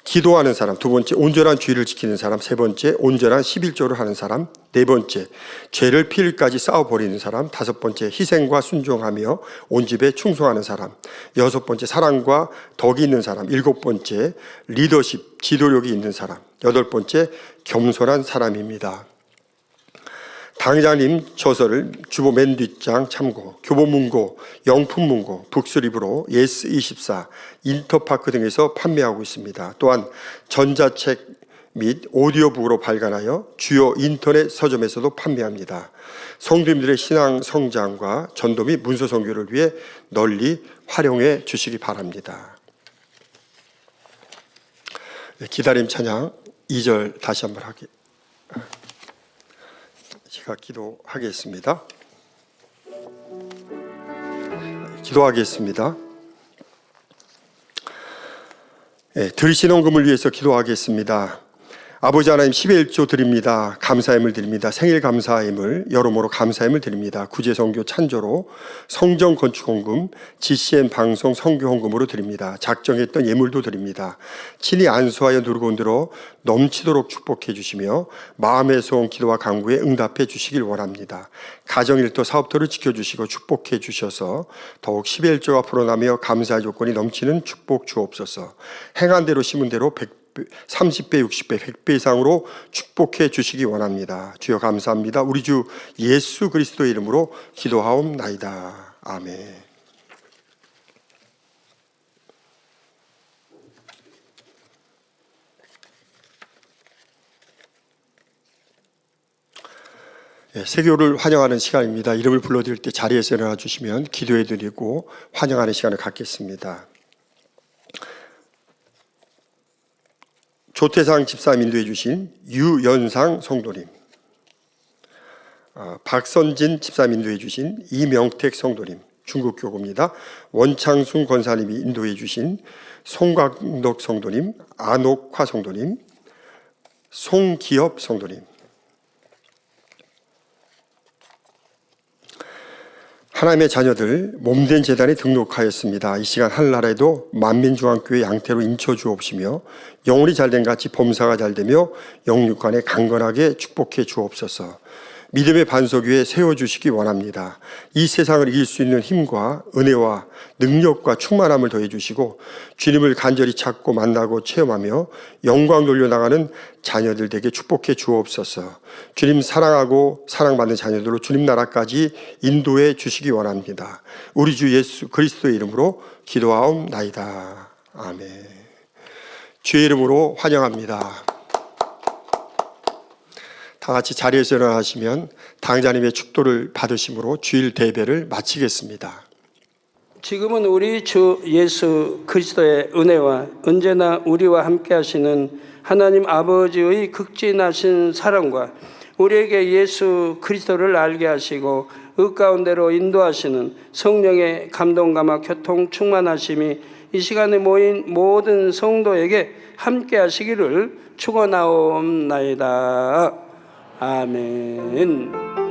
기도하는 사람, 두 번째, 온전한 주의를 지키는 사람, 세 번째, 온전한 11조를 하는 사람, 네 번째, 죄를 피일까지 싸워버리는 사람, 다섯 번째, 희생과 순종하며 온 집에 충성하는 사람, 여섯 번째, 사랑과 덕이 있는 사람, 일곱 번째, 리더십, 지도력이 있는 사람, 여덟 번째, 겸손한 사람입니다. 당장님 저서를 주보 맨 뒷장 참고, 교보문고, 영품문고, 북스리브로, 예스24, 인터파크 등에서 판매하고 있습니다. 또한 전자책 및 오디오북으로 발간하여 주요 인터넷 서점에서도 판매합니다. 성도님들의 신앙 성장과 전도 및 문서 선교를 위해 널리 활용해 주시기 바랍니다. 기다림 찬양 2절 다시 한번 제가 기도하겠습니다. 들으신 헌금을 위해서 기도하겠습니다. 아버지 하나님 11조 드립니다. 감사함을 드립니다. 생일 감사함을 여러모로 감사함을 드립니다. 구제선교 찬조로 성전 건축 헌금, GCN 방송 선교 헌금으로 드립니다. 작정했던 예물도 드립니다. 친히 안수하여 누르고 흔들어 넘치도록 축복해 주시며 마음에서 온 기도와 간구에 응답해 주시길 원합니다. 가정일터 사업터를 지켜주시고 축복해 주셔서 더욱 11조가 불어나며 감사의 조건이 넘치는 축복 주옵소서. 행한 대로 심은 대로 30배, 60배, 100배 이상으로 축복해 주시기 원합니다. 주여 감사합니다. 우리 주 예수 그리스도의 이름으로 기도하옵나이다. 아멘. 세교를 환영하는 시간입니다. 이름을 불러드릴 때 자리에서 일어나 주시면 기도해 드리고 환영하는 시간을 갖겠습니다. 조태상 집사님 인도해 주신 유연상 성도님, 박선진 집사님 인도해 주신 이명택 성도님, 중국교구입니다. 원창순 권사님이 인도해 주신 송광덕 성도님, 안옥화 성도님, 송기엽 성도님, 하나님의 자녀들 몸된 재단에 등록하였습니다. 이 시간 하늘나라에도 만민중앙교회 양태로 인쳐주옵시며 영혼이 잘된 같이 범사가 잘되며 영육간에 강건하게 축복해 주옵소서. 믿음의 반석 위에 세워주시기 원합니다. 이 세상을 이길 수 있는 힘과 은혜와 능력과 충만함을 더해 주시고 주님을 간절히 찾고 만나고 체험하며 영광 돌려나가는 자녀들 되게 축복해 주옵소서. 주님 사랑하고 사랑받는 자녀들로 주님 나라까지 인도해 주시기 원합니다. 우리 주 예수 그리스도의 이름으로 기도하옵나이다. 아멘. 주의 이름으로 환영합니다. 다 같이 자리에서 일어나시면 당자님의 축도를 받으심으로 주일 대배를 마치겠습니다. 지금은 우리 주 예수 그리스도의 은혜와 언제나 우리와 함께 하시는 하나님 아버지의 극진하신 사랑과 우리에게 예수 그리스도를 알게 하시고 그 가운데로 인도하시는 성령의 감동감화 교통 충만하심이 이 시간에 모인 모든 성도에게 함께 하시기를 축원하옵나이다. 아멘.